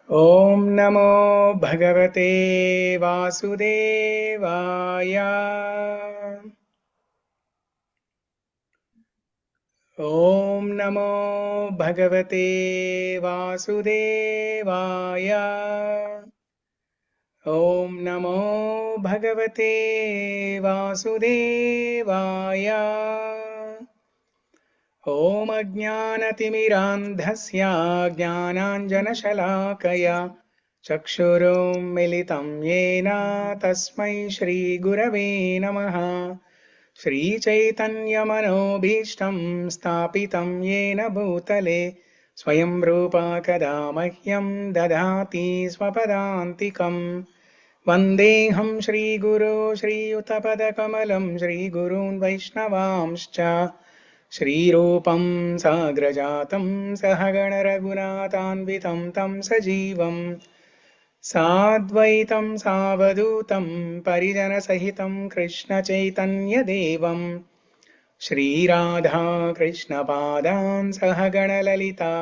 ॐ नमो भगवते वासुदेवाय। ॐ नमो भगवते वासुदेवाय। ॐ नमो भगवते वासुदेवाय। ॐ अज्ञानतिमिरान्धस्य ज्ञानाञ्जनशलाकया चक्षुरुन्मिलितं येन तस्मै श्रीगुरवे नमः। श्रीचैतन्यमनोभीष्टं स्थापितं येन भूतले स्वयं रूपा कदा मह्यं ददाति स्वपदान्तिकम्। वन्देऽहं श्रीगुरो श्रीयुतपदकमलं श्रीगुरून् वैष्णवांश्च श्रीरूपं साग्रजातं सहगणरघुनाथान्वितं तं सजीवं साद्वैतं सावधूतं परिजनसहितं कृष्णचैतन्यदेवं श्रीराधा कृष्णपादान् सहगणललिता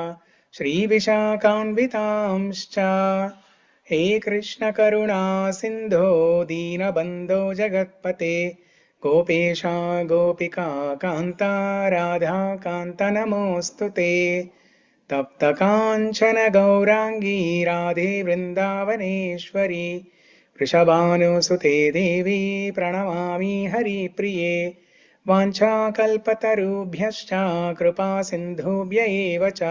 श्रीविशाखान्वितांश्च। हे कृष्ण करुणा सिन्धो दीनबन्धो जगत्पते गोपेशा गोपिका कान्ता राधा कान्त नमोऽस्तु ते। तप्तकाञ्चन गौराङ्गी राधे वृन्दावनेश्वरी वृषभानुसुते देवी प्रणमामि हरिप्रिये। वाञ्छाकल्पतरुभ्यश्च कृपा सिन्धुभ्य एव च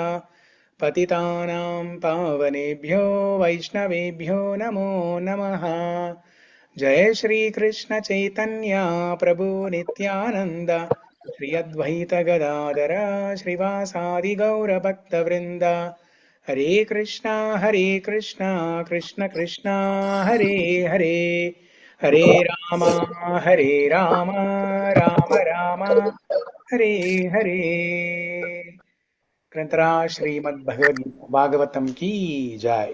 पतितानां पावनेभ्यो वैष्णवेभ्यो नमो नमः। जय श्री कृष्ण चैतन्य प्रभु नित्यानंद श्री अद्वैत गदाधर श्रीवासादि गौर भक्तवृंद। हरे कृष्णा कृष्ण कृष्णा हरे हरे, हरे राम राम राम हरे हरे। ग्रंथरा श्रीमद् भगवद भागवतम की जय।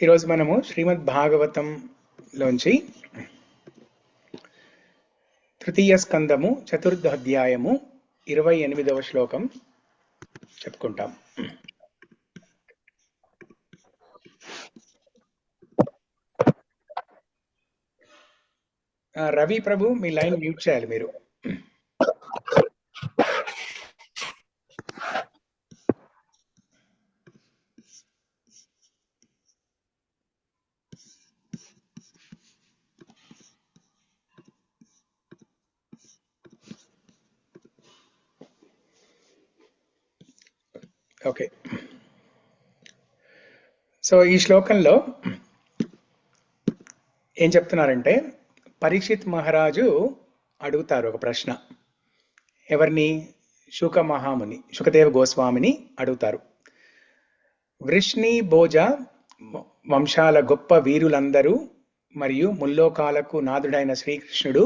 ఈరోజు మనము శ్రీమద్ భాగవతం లోంచి తృతీయ స్కందము చతుర్థ అధ్యాయము 28వ శ్లోకం చెప్పుకుంటాం. రవి ప్రభు మీ లైన్ మ్యూట్ చేయాలి మీరు. ఓకే, సో ఈ శ్లోకంలో ఏం చెప్తున్నారంటే పరీక్షిత్ మహారాజు అడుగుతారు ఒక ప్రశ్న. ఎవరిని? శుక మహాముని, శుకదేవ గోస్వామిని అడుగుతారు. వృష్ణి భోజ వంశాల గొప్ప వీరులందరూ మరియు ముల్లోకాలకు నాథుడైన శ్రీకృష్ణుడు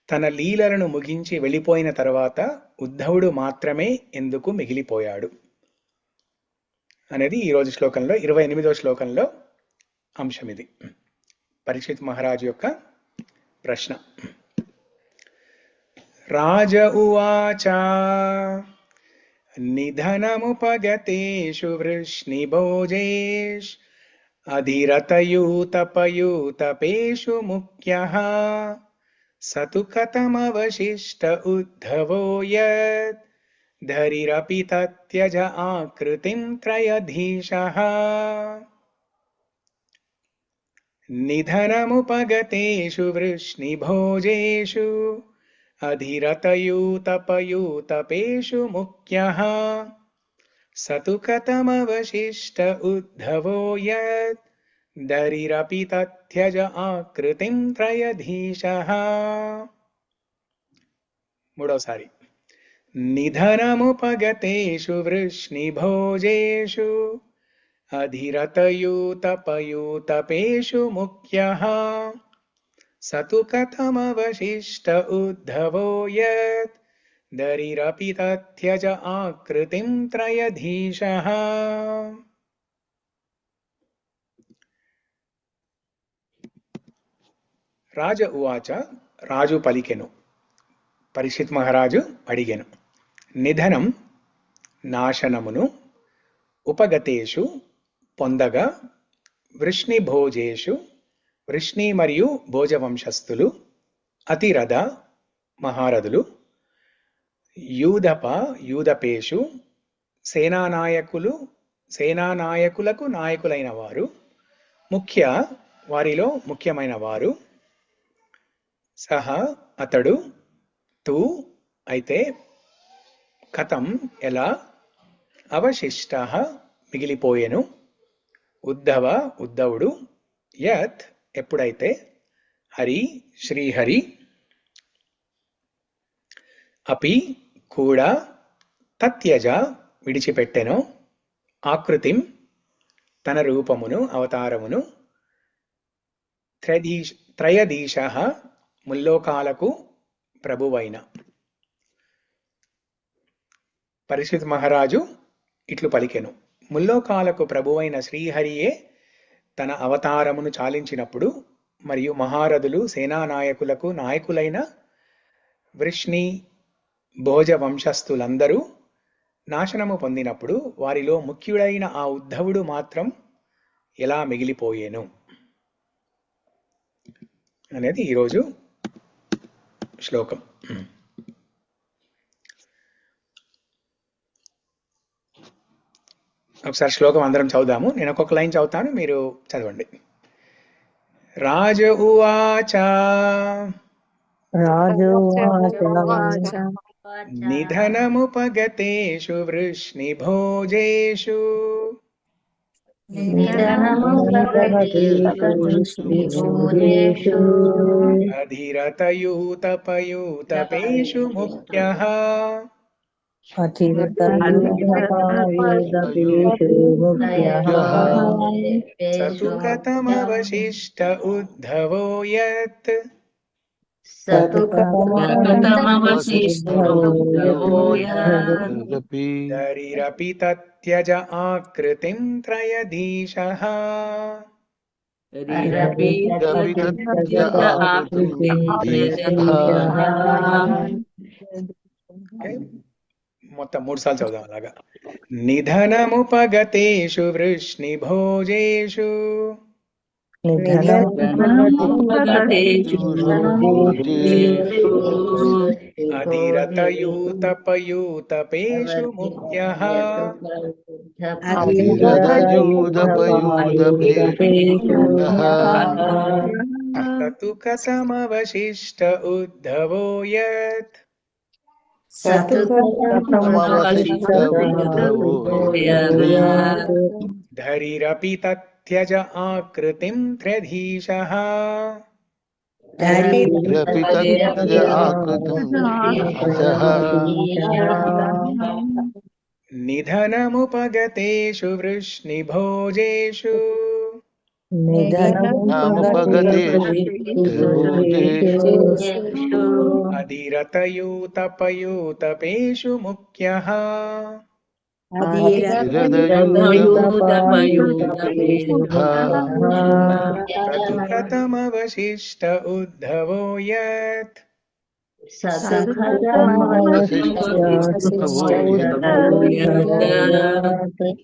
తన లీలలను ముగించి వెళ్ళిపోయిన తర్వాత ఉద్ధవుడు మాత్రమే ఎందుకు మిగిలిపోయాడు అనేది ఈరోజు శ్లోకంలో 28వ శ్లోకంలో అంశం. ఇది పరీక్షిత్ మహారాజు యొక్క ప్రశ్న. రాజ ఉవాచ నిధనముపగతేషు వృష్ణిభోజేష్ అధిరతయూతపయూతపేషు ముఖ్యః సతు కథమవశిష్ట ఉద్ధవో యత్ ధరిరపి తత్యజ ఆకృతిం త్రయధీశః. నిధనముపగతేషు వృష్ణిభోజేషు అధిరతయూతపయూతపేషు ముఖ్యః సతు కథమవశిష్ట ఉద్ధవో యత్ ధరిరపి తత్యజ ఆకృతిం త్రయధీశః. మూడోసారి. నిధనముపగతేషు వృష్ణిభోజేషు अधिरतयूतपयूतपेषु मुख्यः स तु कथमवशिष्ट उद्धवो यत् दरिरपि तत्यज आकृतिं त्रयधीशः. రాజ ఉవాచ, రాజు పలికెను. పరీక్షిత్ మహారాజు అడిగెను. నిధనం నాశనమును, ఉపగతేషు పొందగా, వృష్ణిభోజేషు వృష్ణి మరియు భోజవంశస్థులు, అతిరథ మహారథులు, యూధప యూధపేషు సేనానాయకులకు నాయకులైన వారు, ముఖ్య వారిలో ముఖ్యమైన వారు, సహ అతడు, తు అయితే, కథం ఎలా, అవశిష్ట మిగిలిపోయెను, ఉద్ధవుడు, యత్ ఎప్పుడైతే, హరి శ్రీహరి, అపి కూడా, తత్యజ విడిచిపెట్టెను, ఆకృతిం తన రూపమును అవతారమును, త్రయదీశ ముల్లోకాలకు ప్రభువైన. పరీక్షిత్ మహారాజు ఇట్లు పలికెను. ముల్లోకాలకు ప్రభువైన శ్రీహరియే తన అవతారమును చాలించినప్పుడు, మరియు మహారథులు సేనానాయకులకు నాయకులైన వృష్ణి భోజ వంశస్థులందరూ నాశనము పొందినప్పుడు, వారిలో ముఖ్యుడైన ఆ ఉద్ధవుడు మాత్రం ఎలా మిగిలిపోయేను అనేది ఈరోజు శ్లోకం. ఒకసారి శ్లోకం అందరం చదువుదాము. నేను ఒక్కొక్క లైన్ చదువుతాను, మీరు చదవండి. రాజ ఉవాచ నిధనముపగతేషు వృష్ణిభోజేషు అధిరతయూతపయూతపేషు ముఖ్యః స తు కథమవశిష్ట ఉద్ధవో యత్ దరిరపి తత్యజ ఆకృతిం త్రయధీశః. మొత్తం 3 సార్లు చదువుదాం అలాగా. నిధనముపగతేషు వృష్ణిభోజేషు అధిరతయూతపయూతపేషు ముఖ్యః స తు కథమవశిష్ట ఉద్ధవో యత్ ధరిరపి తత్యజ ఆకృతిం త్రయధీశః. నిధనముపగతేషు వృష్ణిభోజేషు అధిరతయూతపయూతపేషు ముఖ్యః తతు కథమవశిష్ట ఉద్ధవో యత్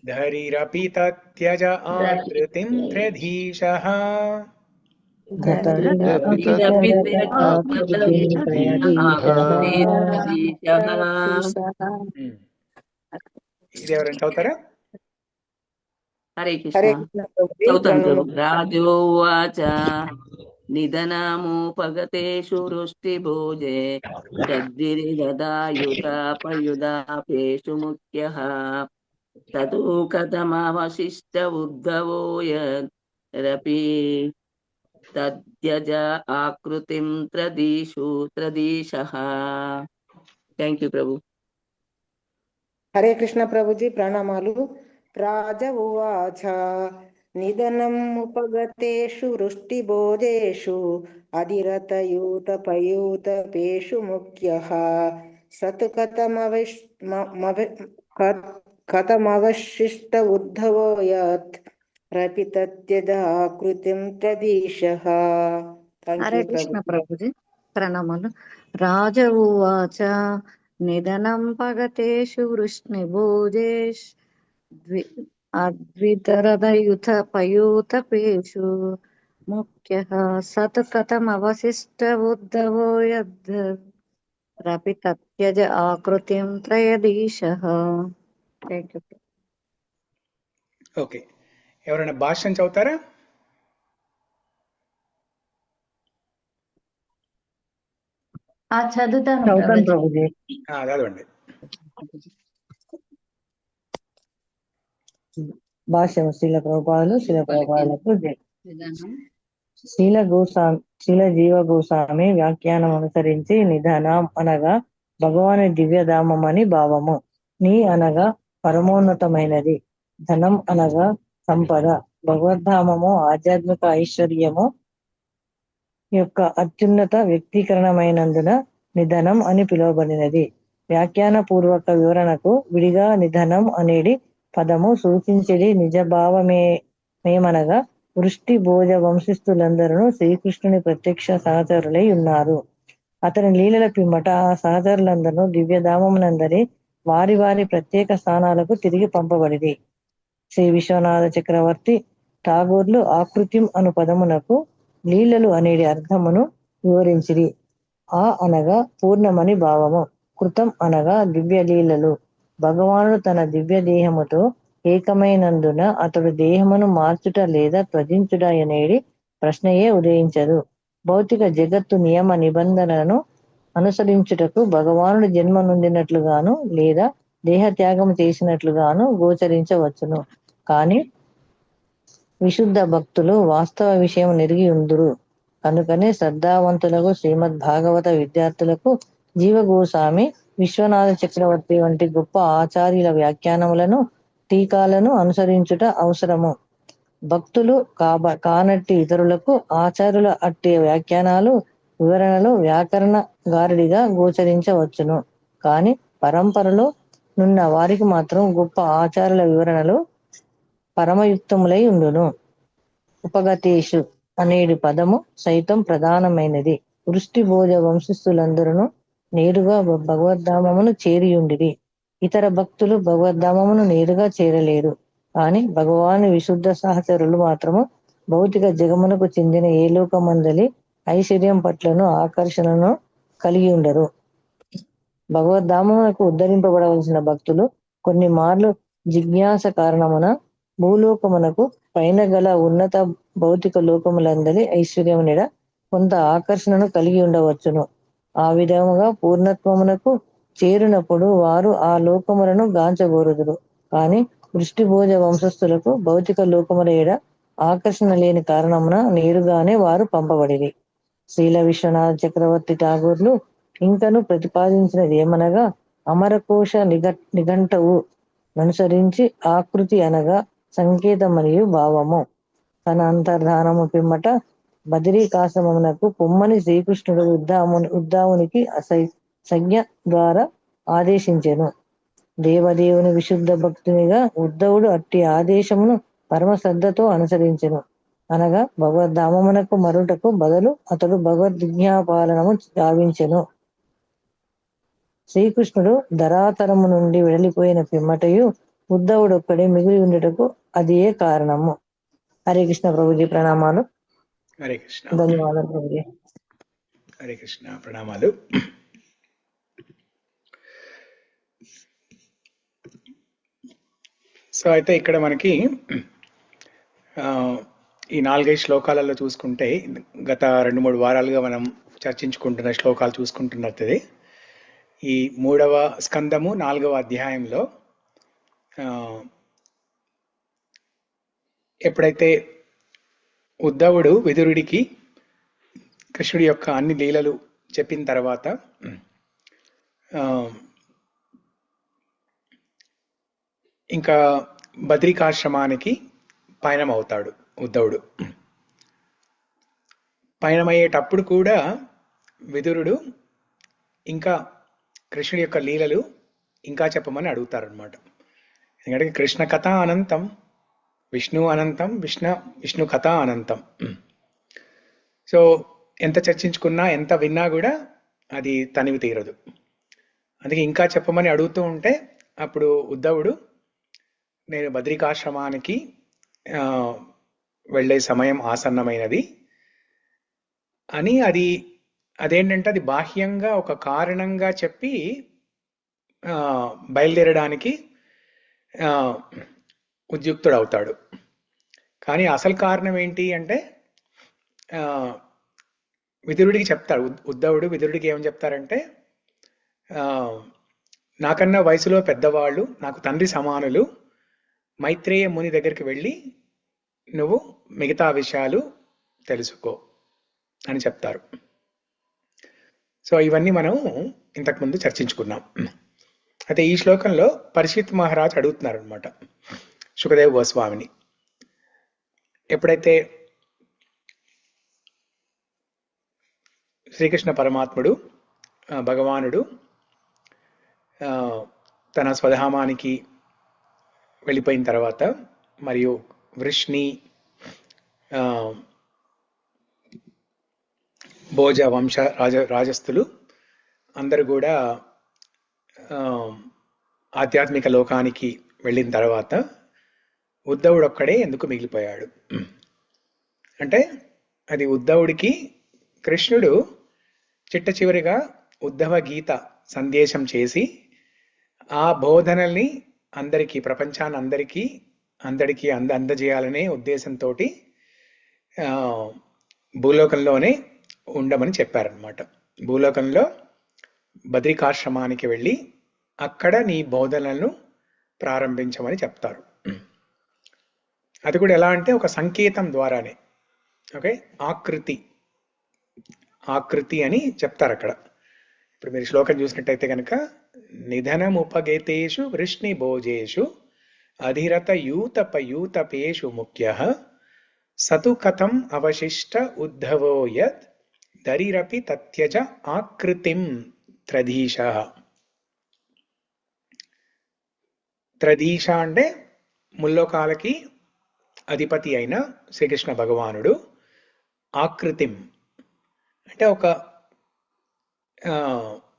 ధరిరపి తత్యజ ఆకృతిం త్రయధీశః. ఇది ఎవరైనా చదువుతారా? హరే కృష్ణ. చదువుతాను ప్రభు. రాజోవాచ నిధనముపగతేషు వృష్టిభోజే తద్విరిగదాయుతాపయుదాపేషు ముఖ్యః తదు కథమవశిష్ట ఉద్ధవో యరపి తద్యజ ఆకృతిం త్రదీశః. థ్యాంక్ యూ ప్రభు. హరే కృష్ణ ప్రభుజీ, ప్రణామాలు. రాజ ఉవాచ నిధనम् ఉపగతేషు వృష్టిభోజేషు అధిరతయూతపయూతపేషు ముఖ్యః సత్ కథమవశిష్ట ఉద్ధవో యత్ రపితత్యదాకృతిం ప్రదీశః. హరే కృష్ణ ప్రభుజీ, ప్రణామాలు. రాజ ఉవాచ నిధనం పగతేషు వృష్ణిభోజేష్ అద్వితరదయుత పయూతపేషు ముఖ్యః సత్ కథమవశిష్ట ఉద్ధవో యద్ రపి తత్యజ ఆకృతిం త్రయదీశః. Thank you. ఓకే, ఎవరైనా భాష్యం చదువుతారా? చదువుతాను ప్రభుజీ. చదవండి. భాష్యం. శీల ప్రభుపాదులకు జై. శీల జీవ గోస్వామి వ్యాఖ్యానం అనుసరించి నిధనం అనగా భగవాని దివ్యధామం అని భావము. నీ అనగా పరమోన్నతమైనది, ధనం అనగా సంపద, భగవద్ధామము ఆధ్యాత్మిక ఐశ్వర్యము యొక్క అత్యున్నత వ్యక్తీకరణమైనందున నిధనం అని పిలువబడినది. వ్యాఖ్యాన పూర్వక వివరణకు విడిగా నిధనం అనేది పదము సూచించేది నిజభావమేమనగా వృష్టి భోజ వంశస్థులందరూ శ్రీకృష్ణుని ప్రత్యక్ష సహచరులై ఉన్నారు. అతని లీలల పిమ్మట ఆ సహచరులందరూ దివ్యధామమునందరి వారి వారి ప్రత్యేక స్థానాలకు తిరిగి పంపబడిది. శ్రీ విశ్వనాథ చక్రవర్తి ఠాగూర్లు ఆకృతిం అను పదమునకు లీలలు అనేది అర్థమును వివరించిరి. ఆ అనగా పూర్ణమని భావము, కృతం అనగా దివ్య లీలలు. భగవానుడు తన దివ్య దేహముతో ఏకమైనందున అతడు దేహమును మార్చుట లేదా త్వజించుట అనేది ప్రశ్నయే ఉదయించదు. భౌతిక జగత్తు నియమ నిబంధనలను అనుసరించుటకు భగవానుడు జన్మ నొందినట్లుగాను లేదా దేహత్యాగం చేసినట్లుగాను గోచరించవచ్చును. కాని విశుద్ధ భక్తులు వాస్తవ విషయం నెరిగి ఉందురు. కనుకనే శ్రద్ధావంతులకు శ్రీమద్ భాగవత విద్యార్థులకు జీవ గోస్వామి, విశ్వనాథ చక్రవర్తి వంటి గొప్ప ఆచార్యుల వ్యాఖ్యానములను టీకాలను అనుసరించుట అవసరము. భక్తులు కానట్టి ఇతరులకు ఆచార్యుల అట్టి వ్యాఖ్యానాలు వివరణలు వ్యాకరణ గారడిగా గోచరించవచ్చును. కాని పరంపరలో నున్న వారికి మాత్రం గొప్ప ఆచార్యుల వివరణలు పరమయుక్తములై ఉండును. ఉపగతేషు అనేది పదము సైతం ప్రధానమైనది. వృష్టి భోజ వంశస్థులందరూ నేరుగా భగవద్ధామమును చేరియుండిరి. ఇతర భక్తులు భగవద్ధామమును నేరుగా చేరలేరు. కాని భగవాను విశుద్ధ సహచరులు మాత్రము భౌతిక జగమునకు చెందిన ఏ లోకమందలి ఐశ్వర్యం పట్లను ఆకర్షణను కలిగి ఉండరు. భగవద్ధామమునకు ఉద్ధరింపబడవలసిన భక్తులు కొన్ని మార్లు జిజ్ఞాస కారణమున భూలోకమునకు పైన గల ఉన్నత భౌతిక లోకములందరి ఐశ్వర్యమునిడ కొంత ఆకర్షణను కలిగి ఉండవచ్చును. ఆ విధముగా పూర్ణత్వమునకు చేరినప్పుడు వారు ఆ లోకములను గాంచగోరుదురు. కాని వృష్టి భోజ వంశస్థులకు భౌతిక లోకముల ఎడ ఆకర్షణ లేని కారణమున నేరుగానే వారు పంపబడిరి. శ్రీల విశ్వనాథ చక్రవర్తి ఠాగూర్లు ఇంకను ప్రతిపాదించినది ఏమనగా అమరకోశ నిఘంటువు అనుసరించి ఆకృతి అనగా సంకేతమనియు భావము. తన అంతర్ధానము పిమ్మట బదరీకాశ్రమమునకు పొమ్మని శ్రీకృష్ణుడు ఉద్ధావునికి సంజ్ఞ ద్వారా ఆదేశించెను. దేవదేవుని విశుద్ధ భక్తునిగా ఉద్ధవుడు అట్టి ఆదేశమును పరమ శ్రద్ధతో అనుసరించెను. అనగా భగవద్ధామమునకు మరుటకు బదులు అతడు భగవద్విజ్ఞాపాలనము గావించెను. శ్రీకృష్ణుడు ధరాతరము నుండి వెడలిపోయిన పిమ్మటయు ఉద్ధవుడు ఒక్కడే మిగిలి ఉండటకు అదియే కారణము. హరే కృష్ణ ప్రభుజీ, ప్రణామాలు. హరే కృష్ణ. ధన్యవాదాలు ప్రభుజీ. హరే కృష్ణ, ప్రణామాలు. సో అయితే ఇక్కడ మనకి ఈ 4-5 శ్లోకాలలో చూసుకుంటే గత 2-3 వారాలుగా మనం చర్చించుకుంటున్న శ్లోకాలు చూసుకుంటున్నది. ఈ 3వ స్కందము 4వ అధ్యాయంలో ఎప్పుడైతే ఉద్ధవుడు విదురుడికి కృష్ణుడి యొక్క అన్ని లీలలు చెప్పిన తర్వాత ఇంకా బద్రికాశ్రమానికి పయనమవుతాడు ఉద్ధవుడు. పయనమయ్యేటప్పుడు కూడా విదురుడు ఇంకా కృష్ణుడి యొక్క లీలలు ఇంకా చెప్పమని అడుగుతారనమాట. ఎందుకంటే కృష్ణ కథ అనంతం, విష్ణు అనంతం, విష్ణు కథ అనంతం. సో ఎంత చర్చించుకున్నా ఎంత విన్నా కూడా అది తనివి తీరదు. అందుకే ఇంకా చెప్పమని అడుగుతూ ఉంటే అప్పుడు ఉద్ధవుడు నేను బద్రికాశ్రమానికి వెళ్ళే సమయం ఆసన్నమైనది అని అదేంటంటే అది బాహ్యంగా ఒక కారణంగా చెప్పి బయలుదేరడానికి ఉద్యుక్తుడవుతాడు. కానీ అసలు కారణం ఏంటి అంటే విదురుడికి చెప్తాడు. ఉద్ధవుడు విదురుడికి ఏమని చెప్తారంటే, నాకన్నా వయసులో పెద్దవాళ్ళు, నాకు తండ్రి సమానులు మైత్రేయ ముని దగ్గరికి వెళ్ళి నువ్వు మిగతా విషయాలు తెలుసుకో అని చెప్తారు. సో ఇవన్నీ మనం ఇంతకుముందు చర్చించుకున్నాం. అయితే ఈ శ్లోకంలో పరీక్షిత్ మహారాజ్ అడుగుతున్నారు అనమాట శుకదేవ్ గోస్వామిని. ఎప్పుడైతే శ్రీకృష్ణ పరమాత్ముడు భగవానుడు తన స్వధామానికి వెళ్ళిపోయిన తర్వాత మరియు వృష్ణి భోజ వంశ రాజస్థులు అందరూ కూడా ఆధ్యాత్మిక లోకానికి వెళ్ళిన తర్వాత ఉద్ధవుడు ఒక్కడే ఎందుకు మిగిలిపోయాడు అంటే, అది ఉద్ధవుడికి కృష్ణుడు చిట్ట చివరిగా ఉద్ధవ గీత సందేశం చేసి ఆ బోధనల్ని అందరికీ, ప్రపంచాన్ని అందరికీ అందజేయాలనే ఉద్దేశంతో భూలోకంలోనే ఉండమని చెప్పారనమాట. భూలోకంలో బద్రికాశ్రమానికి వెళ్ళి అక్కడ నీ బోధనలను ప్రారంభించమని చెప్తారు. అది కూడా ఎలా అంటే ఒక సంకేతం ద్వారానే. ఓకే, ఆకృతి అని చెప్తారు అక్కడ. ఇప్పుడు మీరు శ్లోకం చూసినట్టయితే కనుక నిధనముపగేతేషు వృష్ణి భోజేషు అధిరత యూతపేషు ముఖ్య సతు కథం అవశిష్ట ఉద్ధవో యత్ దరిరపి తత్యజ ఆకృతిం త్రధీశ. త్రధీశ అంటే ముల్లోకాలకి అధిపతి అయిన శ్రీకృష్ణ భగవానుడు ఆకృతిం అంటే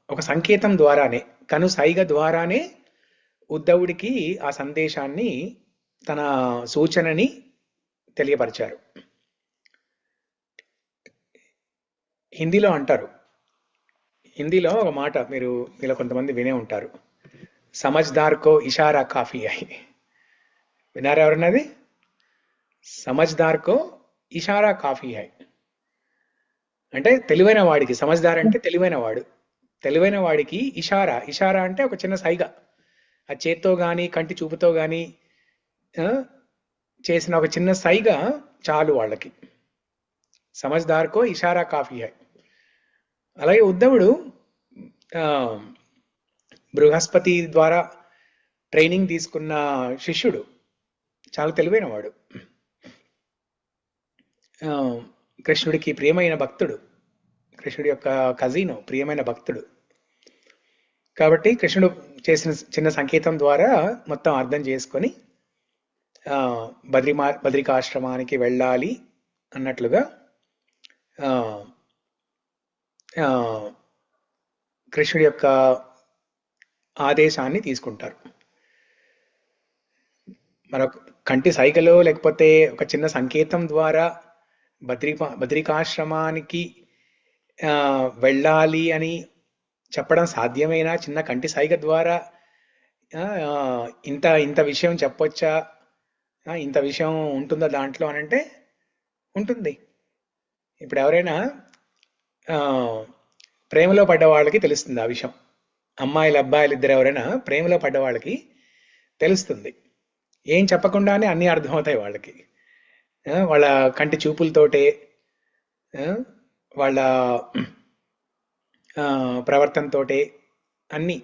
ఒక సంకేతం ద్వారానే, కనుసైగ ద్వారానే ఉద్ధవుడికి ఆ సందేశాన్ని, తన సూచనని తెలియపరిచారు. హిందీలో అంటారు, హిందీలో ఒక మాట మీలో కొంతమంది వినే ఉంటారు, సమజ్దార్ కో ఇషారా కాఫీ అయి. వినారా ఎవరన్నది? సమజ్దార్ కో ఇషారా కాఫీ హై అంటే తెలివైన వాడికి, సమజ్దార్ అంటే తెలివైన వాడు, తెలివైన వాడికి ఇషారా అంటే ఒక చిన్న సైగ, ఆ చేత్తో కానీ కంటి చూపుతో కానీ చేసిన ఒక చిన్న సైగ చాలు వాళ్ళకి. సమజ్దార్ కో ఇషారా కాఫీ హై. అలాగే ఉద్ధవుడు బృహస్పతి ద్వారా ట్రైనింగ్ తీసుకున్న శిష్యుడు, చాలా తెలివైన వాడు, కృష్ణుడికి ప్రియమైన భక్తుడు, కృష్ణుడి యొక్క కజిన్, ప్రియమైన భక్తుడు. కాబట్టి కృష్ణుడు చేసిన చిన్న సంకేతం ద్వారా మొత్తం అర్థం చేసుకొని బద్రికాశ్రమానికి వెళ్ళాలి అన్నట్లుగా కృష్ణుడి యొక్క ఆదేశాన్ని తీసుకుంటారు. మరొక కంటి సైగలో లేకపోతే ఒక చిన్న సంకేతం ద్వారా బద్రికాశ్రమానికి వెళ్ళాలి అని చెప్పడం సాధ్యమేనా? చిన్న కంటి సైగ ద్వారా ఇంత విషయం చెప్పొచ్చా, ఇంత విషయం ఉంటుందా దాంట్లో అని అంటే ఉంటుంది. ఇప్పుడు ఎవరైనా ప్రేమలో పడ్డ వాళ్ళకి తెలుస్తుంది ఆ విషయం. అబ్బాయిలు ఇద్దరు ఎవరైనా ప్రేమలో పడ్డ వాళ్ళకి తెలుస్తుంది. ఏం చెప్పకుండానే అన్నీ అర్థమవుతాయి వాళ్ళకి. వాళ్ళ కంటి చూపులతోటే, వాళ్ళ ప్రవర్తనతోటే, అన్నీ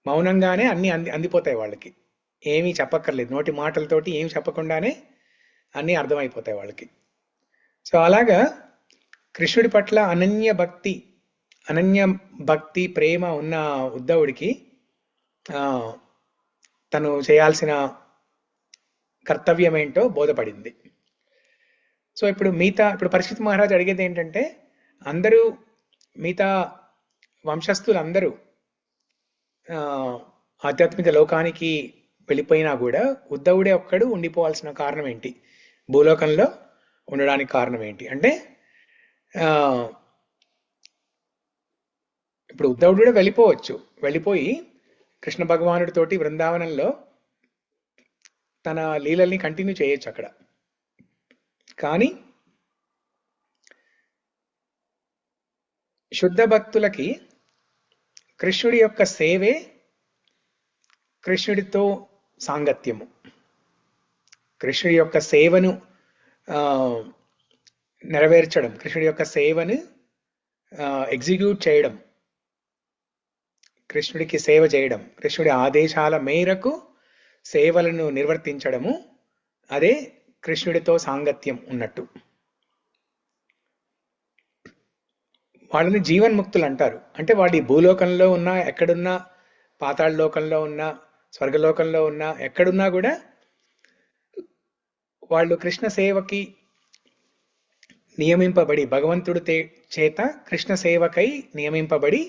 మౌనంగానే అన్నీ అందిపోతాయి వాళ్ళకి. ఏమీ చెప్పక్కర్లేదు, నోటి మాటలతోటి ఏమి చెప్పకుండానే అన్నీ అర్థమైపోతాయి వాళ్ళకి. సో అలాగా కృష్ణుడి పట్ల అనన్య భక్తి ప్రేమ ఉన్న ఉద్ధవుడికి తను చేయాల్సిన కర్తవ్యం ఏంటో బోధపడింది. సో ఇప్పుడు పరీక్షిత్ మహారాజ్ అడిగేది ఏంటంటే, అందరూ మిగతా వంశస్థులందరూ ఆధ్యాత్మిక లోకానికి వెళ్ళిపోయినా కూడా ఉద్ధవుడే ఒక్కడు ఉండిపోవాల్సిన కారణం ఏంటి, భూలోకంలో ఉండడానికి కారణం ఏంటి అంటే, ఇప్పుడు ఉద్ధవుడు కూడా వెళ్ళిపోయి కృష్ణ భగవానుడితోటి బృందావనంలో తన లీలల్ని కంటిన్యూ చేయొచ్చు అక్కడ. కానీ శుద్ధ భక్తులకి కృష్ణుడి యొక్క సేవే కృష్ణుడితో సాంగత్యము. కృష్ణుడి యొక్క సేవను నెరవేర్చడం, కృష్ణుడి యొక్క సేవను ఎగ్జిక్యూట్ చేయడం, కృష్ణుడికి సేవ చేయడం, కృష్ణుడి ఆదేశాల మేరకు సేవలను నిర్వర్తించడము, అదే కృష్ణుడితో సాంగత్యం ఉన్నట్టు. వాళ్ళని జీవన్ముక్తులు అంటారు. అంటే వాళ్ళు ఈ భూలోకంలో ఉన్నా, ఎక్కడున్నా, పాతాళ లోకంలో ఉన్నా, స్వర్గలోకంలో ఉన్నా, ఎక్కడున్నా కూడా వాళ్ళు కృష్ణ సేవకి నియమింపబడి, భగవంతుడి చేత కృష్ణ సేవకై నియమింపబడి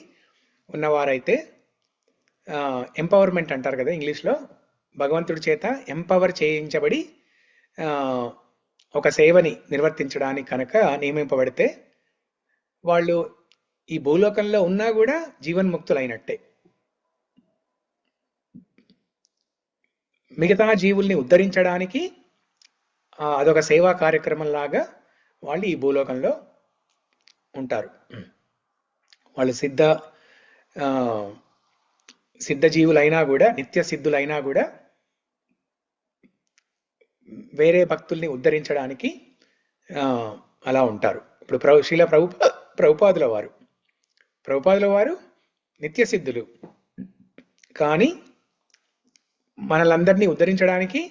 ఉన్నవారైతే, ఎంపవర్మెంట్ అంటారు కదా ఇంగ్లీష్లో, భగవంతుడి చేత ఎంపవర్ చేయించబడి ఒక సేవని నిర్వర్తించడానికి కనుక నియమింపబడితే వాళ్ళు ఈ భూలోకంలో ఉన్నా కూడా జీవన్ముక్తులైనట్టే. మిగతా జీవుల్ని ఉద్ధరించడానికి అదొక సేవా కార్యక్రమం లాగా వాళ్ళు ఈ భూలోకంలో ఉంటారు. వాళ్ళు సిద్ధ జీవులైనా కూడా, నిత్య సిద్ధులైనా కూడా వేరే భక్తుల్ని ఉద్ధరించడానికి అలా ఉంటారు. ఇప్పుడు శ్రీల ప్రభుపాదుల వారు నిత్య సిద్ధులు, కానీ మనలందరినీ ఉద్ధరించడానికి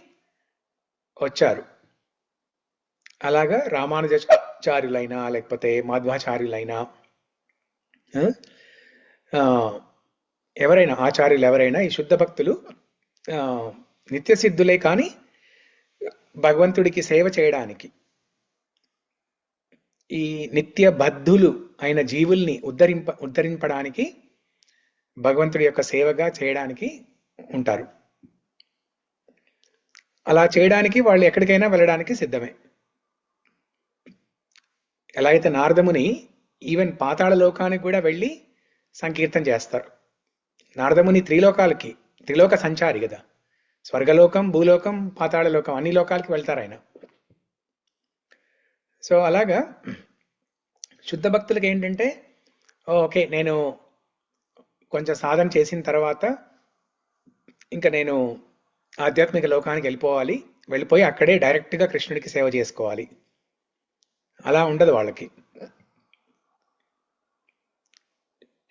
వచ్చారు. అలాగా రామానుజాచార్యులైనా లేకపోతే మాధ్వాచార్యులైనా ఎవరైనా ఆచార్యులు ఎవరైనా ఈ శుద్ధ భక్తులు నిత్య సిద్ధులే, కానీ భగవంతుడికి సేవ చేయడానికి, ఈ నిత్య బద్ధులు అయిన జీవుల్ని ఉద్ధరింపడానికి, భగవంతుడి యొక్క సేవగా చేయడానికి ఉంటారు. అలా చేయడానికి వాళ్ళు ఎక్కడికైనా వెళ్ళడానికి సిద్ధమే. ఎలా అయితే నారదముని ఈవెన్ పాతాళ లోకానికి కూడా వెళ్ళి సంకీర్తన చేస్తారు. నారదముని త్రిలోక సంచారి కదా, స్వర్గలోకం, భూలోకం, పాతాళ లోకం, అన్ని లోకాలకి వెళ్తారు ఆయన. సో అలాగా శుద్ధ భక్తులకి ఏంటంటే, ఓకే నేను కొంచెం సాధన చేసిన తర్వాత ఇంకా నేను ఆధ్యాత్మిక లోకానికి వెళ్ళిపోయి అక్కడే డైరెక్ట్గా కృష్ణుడికి సేవ చేసుకోవాలి, అలా ఉండదు వాళ్ళకి.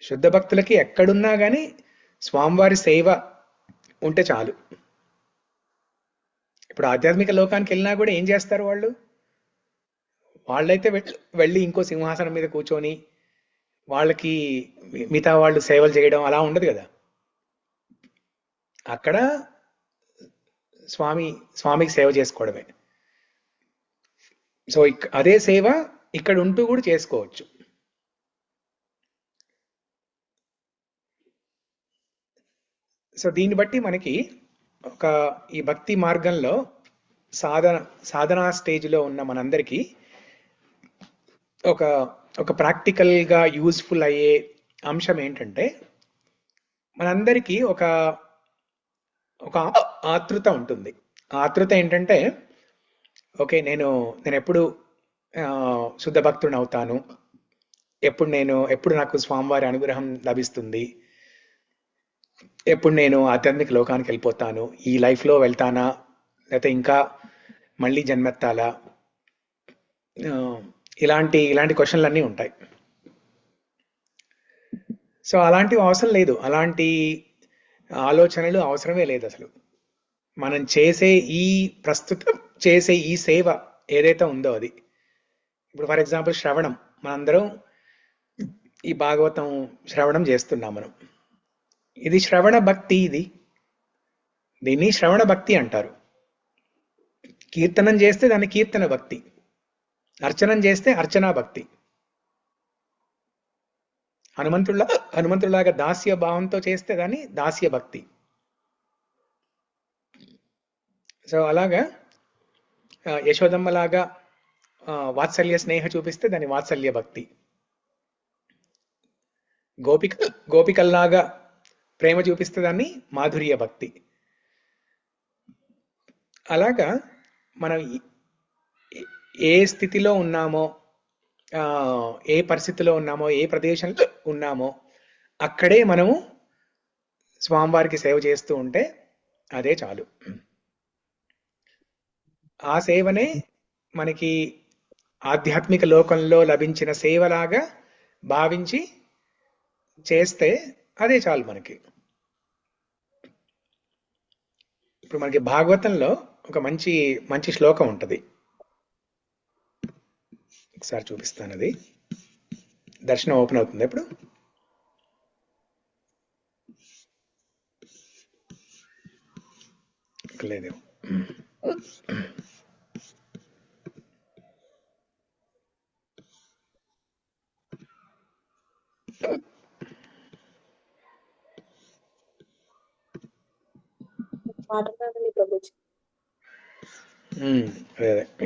శుద్ధ భక్తులకి ఎక్కడున్నా కానీ స్వామివారి సేవ ఉంటే చాలు. ఇప్పుడు ఆధ్యాత్మిక లోకానికి వెళ్ళినా కూడా ఏం చేస్తారు వాళ్ళైతే వెళ్ళి ఇంకో సింహాసనం మీద కూర్చొని వాళ్ళకి మిగతా వాళ్ళు సేవలు చేయడం అలా ఉండదు కదా. అక్కడ స్వామికి సేవ చేసుకోవడమే. సో అదే సేవ ఇక్కడ ఉంటూ కూడా చేసుకోవచ్చు. సో దీన్ని బట్టి మనకి ఈ భక్తి మార్గంలో సాధనా స్టేజ్లో ఉన్న మనందరికీ ఒక ప్రాక్టికల్గా యూజ్ఫుల్ అయ్యే అంశం ఏంటంటే, మనందరికీ ఒక ఆతృత ఉంటుంది. ఆ ఆతృత ఏంటంటే, ఓకే నేను ఎప్పుడు శుద్ధ భక్తుడిని అవుతాను, ఎప్పుడు నాకు స్వామివారి అనుగ్రహం లభిస్తుంది, ఎప్పుడు నేను ఆధ్యాత్మిక లోకానికి వెళ్ళిపోతాను, ఈ లైఫ్లో వెళ్తానా లేకపోతే ఇంకా మళ్ళీ జన్మెత్తాలా, ఇలాంటి క్వశ్చన్లు అన్నీ ఉంటాయి. సో అలాంటివి అవసరం లేదు, అలాంటి ఆలోచనలు అవసరమే లేదు అసలు. మనం చేసే ప్రస్తుతం చేసే ఈ సేవ ఏదైతే ఉందో అది. ఇప్పుడు ఫర్ ఎగ్జాంపుల్ శ్రవణం, మనందరం ఈ భాగవతం శ్రవణం చేస్తున్నాం మనం. ఇది శ్రవణ భక్తి. దీన్ని శ్రవణ భక్తి అంటారు. కీర్తనం చేస్తే దాన్ని కీర్తన భక్తి, అర్చనం చేస్తే అర్చనా భక్తి. హనుమంతుడిలాగా దాస్య భావంతో చేస్తే దాన్ని దాస్య భక్తి. సో అలాగా యశోదమ్మలాగా వాత్సల్య స్నేహ చూపిస్తే దాన్ని వాత్సల్య భక్తి. గోపికల్లాగా ప్రేమ చూపిస్తే దాన్ని మాధుర్య భక్తి. అలాగా మనం ఏ స్థితిలో ఉన్నామో, ఏ పరిస్థితిలో ఉన్నామో, ఏ ప్రదేశంలో ఉన్నామో అక్కడే మనము స్వామివారికి సేవ చేస్తూ ఉంటే అదే చాలు. ఆ సేవనే మనకి ఆధ్యాత్మిక లోకంలో లభించిన సేవలాగా భావించి చేస్తే అదే చాలు మనకి. ఇప్పుడు మనకి భాగవతంలో ఒక మంచి మంచి శ్లోకం ఉంటుంది, ఒకసారి చూపిస్తాను. అది దర్శనం ఓపెన్ అవుతుంది ఇప్పుడు. లేదు, అదే అదే.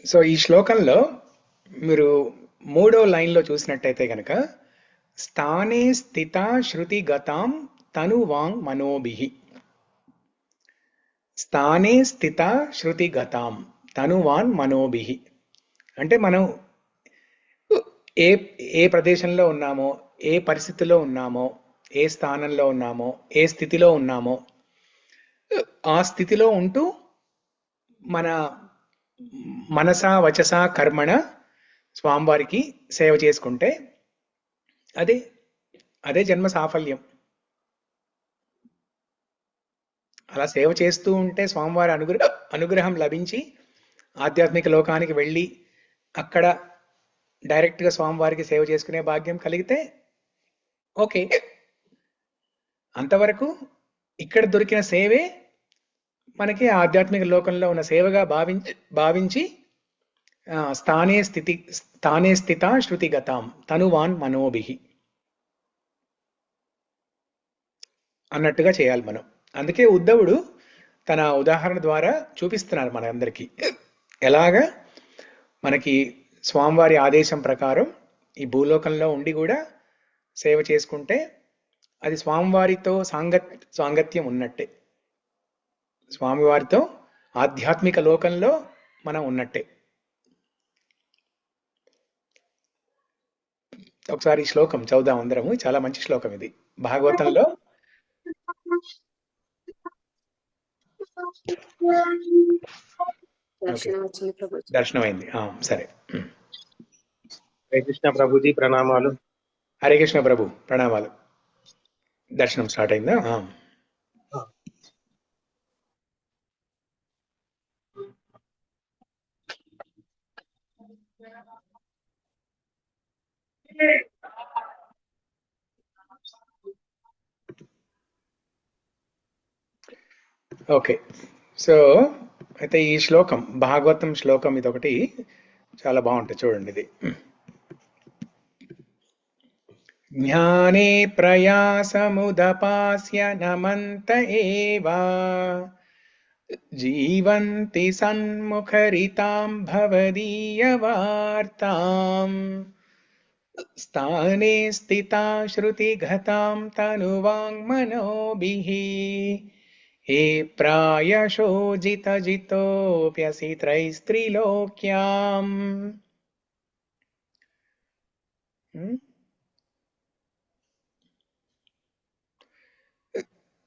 సో ఈ శ్లోకంలో మీరు 3వ లైన్లో చూసినట్టయితే కనుక స్థానే స్థిత శృతి గతాం తనువాంగ్ మనోభిః. స్థానే స్థిత శృతి గతాం తనువాన్ మనోభిః అంటే మనం ఏ ఏ ప్రదేశంలో ఉన్నామో, ఏ పరిస్థితిలో ఉన్నామో, ఏ స్థానంలో ఉన్నామో, ఏ స్థితిలో ఉన్నామో ఆ స్థితిలో ఉంటూ మన మనస వచస కర్మణ స్వామివారికి సేవ చేసుకుంటే అదే అదే జన్మ సాఫల్యం. అలా సేవ చేస్తూ ఉంటే స్వామివారి అనుగ్రహం లభించి ఆధ్యాత్మిక లోకానికి వెళ్ళి అక్కడ డైరెక్ట్గా స్వామివారికి సేవ చేసుకునే భాగ్యం కలిగితే ఓకే. అంతవరకు ఇక్కడ దొరికిన సేవే మనకి ఆధ్యాత్మిక లోకంలో ఉన్న సేవగా భావించి స్థానే స్థిత శృతి గతాం తనువాన్ మనోభిః అన్నట్టుగా చేయాలి మనం. అందుకే ఉద్ధవుడు తన ఉదాహరణ ద్వారా చూపిస్తున్నారు మనందరికీ ఎలాగా మనకి స్వామివారి ఆదేశం ప్రకారం ఈ భూలోకంలో ఉండి కూడా సేవ చేసుకుంటే అది స్వామివారితో సాంగత్యం ఉన్నట్టే, స్వామివారితో ఆధ్యాత్మిక లోకంలో మనం ఉన్నట్టే. ఒకసారి ఈ శ్లోకం చదువుదాం అందరము. చాలా మంచి శ్లోకం ఇది భాగవతంలో. దర్శనమైంది, సరే. హరే కృష్ణ ప్రభుజీ ప్రణామాలు. హరే కృష్ణ ప్రభు ప్రణామాలు. దర్శనం స్టార్ట్ అయిందా? ఓకే. సో అయితే ఈ శ్లోకం భాగవతం శ్లోకం ఇదొకటి చాలా బాగుంటుంది, చూడండి. ఇది జ్ఞానే ప్రయాసముదపాస్య నమంత ఏవా జీవంతి సన్ముఖరితాం భవదీయ వార్తాం స్థానే స్థితా శృతి గతాం తనువాంగ్ మనోభిః ఏ ప్రాయశో జిత జితోప్యసి త్రైస్త్రీలోక్యాం.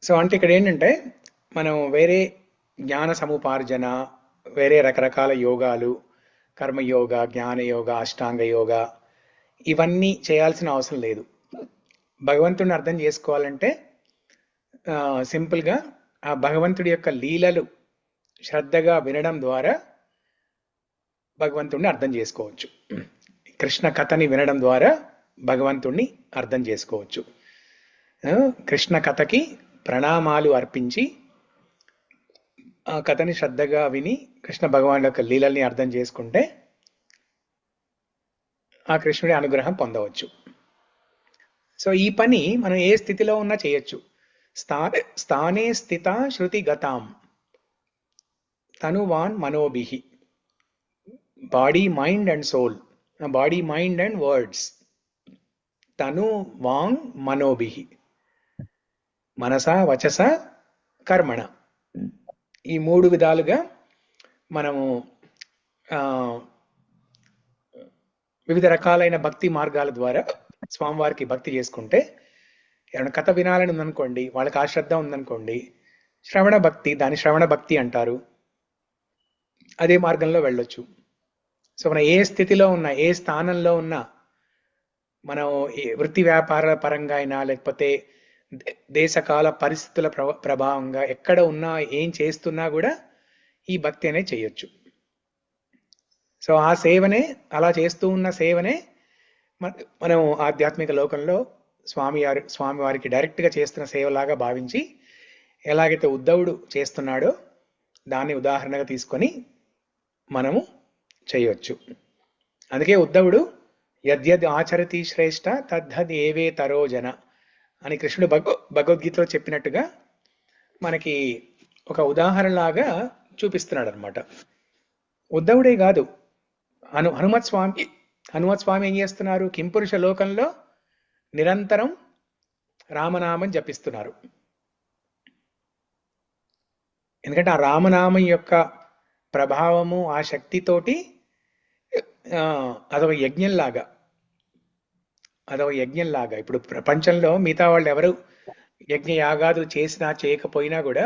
సో అంటే ఇక్కడ ఏంటంటే మనం వేరే జ్ఞాన సముపార్జన, వేరే రకరకాల యోగాలు, కర్మయోగ, జ్ఞానయోగ, అష్టాంగ యోగ ఇవన్నీ చేయాల్సిన అవసరం లేదు. భగవంతుడిని అర్థం చేసుకోవాలంటే సింపుల్గా ఆ భగవంతుడి యొక్క లీలలు శ్రద్ధగా వినడం ద్వారా భగవంతుడిని అర్థం చేసుకోవచ్చు. కృష్ణ కథని వినడం ద్వారా భగవంతుడిని అర్థం చేసుకోవచ్చు. కృష్ణ కథకి ప్రణామాలు అర్పించి ఆ కథని శ్రద్ధగా విని కృష్ణ భగవాన్ యొక్క లీలల్ని అర్థం చేసుకుంటే ఆ కృష్ణుడి అనుగ్రహం పొందవచ్చు. సో ఈ పని మనం ఏ స్థితిలో ఉన్నా చేయొచ్చు. స్థానే స్థిత శృతి గతాం తనువాన్ మనోభిహి. Body, mind and soul, body, mind and words. తను, వాంగ్, మనోభిహి. మనస, వచస, కర్మణ. ఈ 3 విధాలుగా మనము వివిధ రకాలైన భక్తి మార్గాల ద్వారా స్వామివారికి భక్తి చేసుకుంటే, ఏమైనా కథ వినాలని ఉందనుకోండి, వాళ్ళకి ఆ శ్రద్ధ ఉందనుకోండి, శ్రవణ భక్తి, దాని శ్రవణ భక్తి అంటారు, అదే మార్గంలో వెళ్ళొచ్చు. సో మనం ఏ స్థితిలో ఉన్నా, ఏ స్థానంలో ఉన్నా, మనం వృత్తి వ్యాపారాల పరంగా అయినా లేకపోతే దేశకాల పరిస్థితుల ప్రభావంగా ఎక్కడ ఉన్నా, ఏం చేస్తున్నా కూడా ఈ భక్తి అనేది చేయొచ్చు. సో ఆ సేవనే, అలా చేస్తూ ఉన్న సేవనే మనం ఆధ్యాత్మిక లోకంలో స్వామివారికి డైరెక్ట్గా చేస్తున్న సేవలాగా భావించి, ఎలాగైతే ఉద్ధవుడు చేస్తున్నాడో దాన్ని ఉదాహరణగా తీసుకొని మనము చేయొచ్చు. అందుకే ఉద్ధవుడు యద్యద్ ఆచరతి శ్రేష్ఠ తద్ధద్ ఏవే తరోజన అని కృష్ణుడు భగవద్గీతలో చెప్పినట్టుగా మనకి ఒక ఉదాహరణలాగా చూపిస్తున్నాడు అనమాట. ఉద్ధవుడే కాదు, హనుమత్ స్వామి ఏం చేస్తున్నారు? కింపురుష లోకంలో నిరంతరం రామనామం జపిస్తున్నారు. ఎందుకంటే ఆ రామనామం యొక్క ప్రభావము, ఆ శక్తితోటి అదొక యజ్ఞంలాగా ఇప్పుడు ప్రపంచంలో మిగతా వాళ్ళు ఎవరు యజ్ఞ యాగాదులు చేసినా చేయకపోయినా కూడా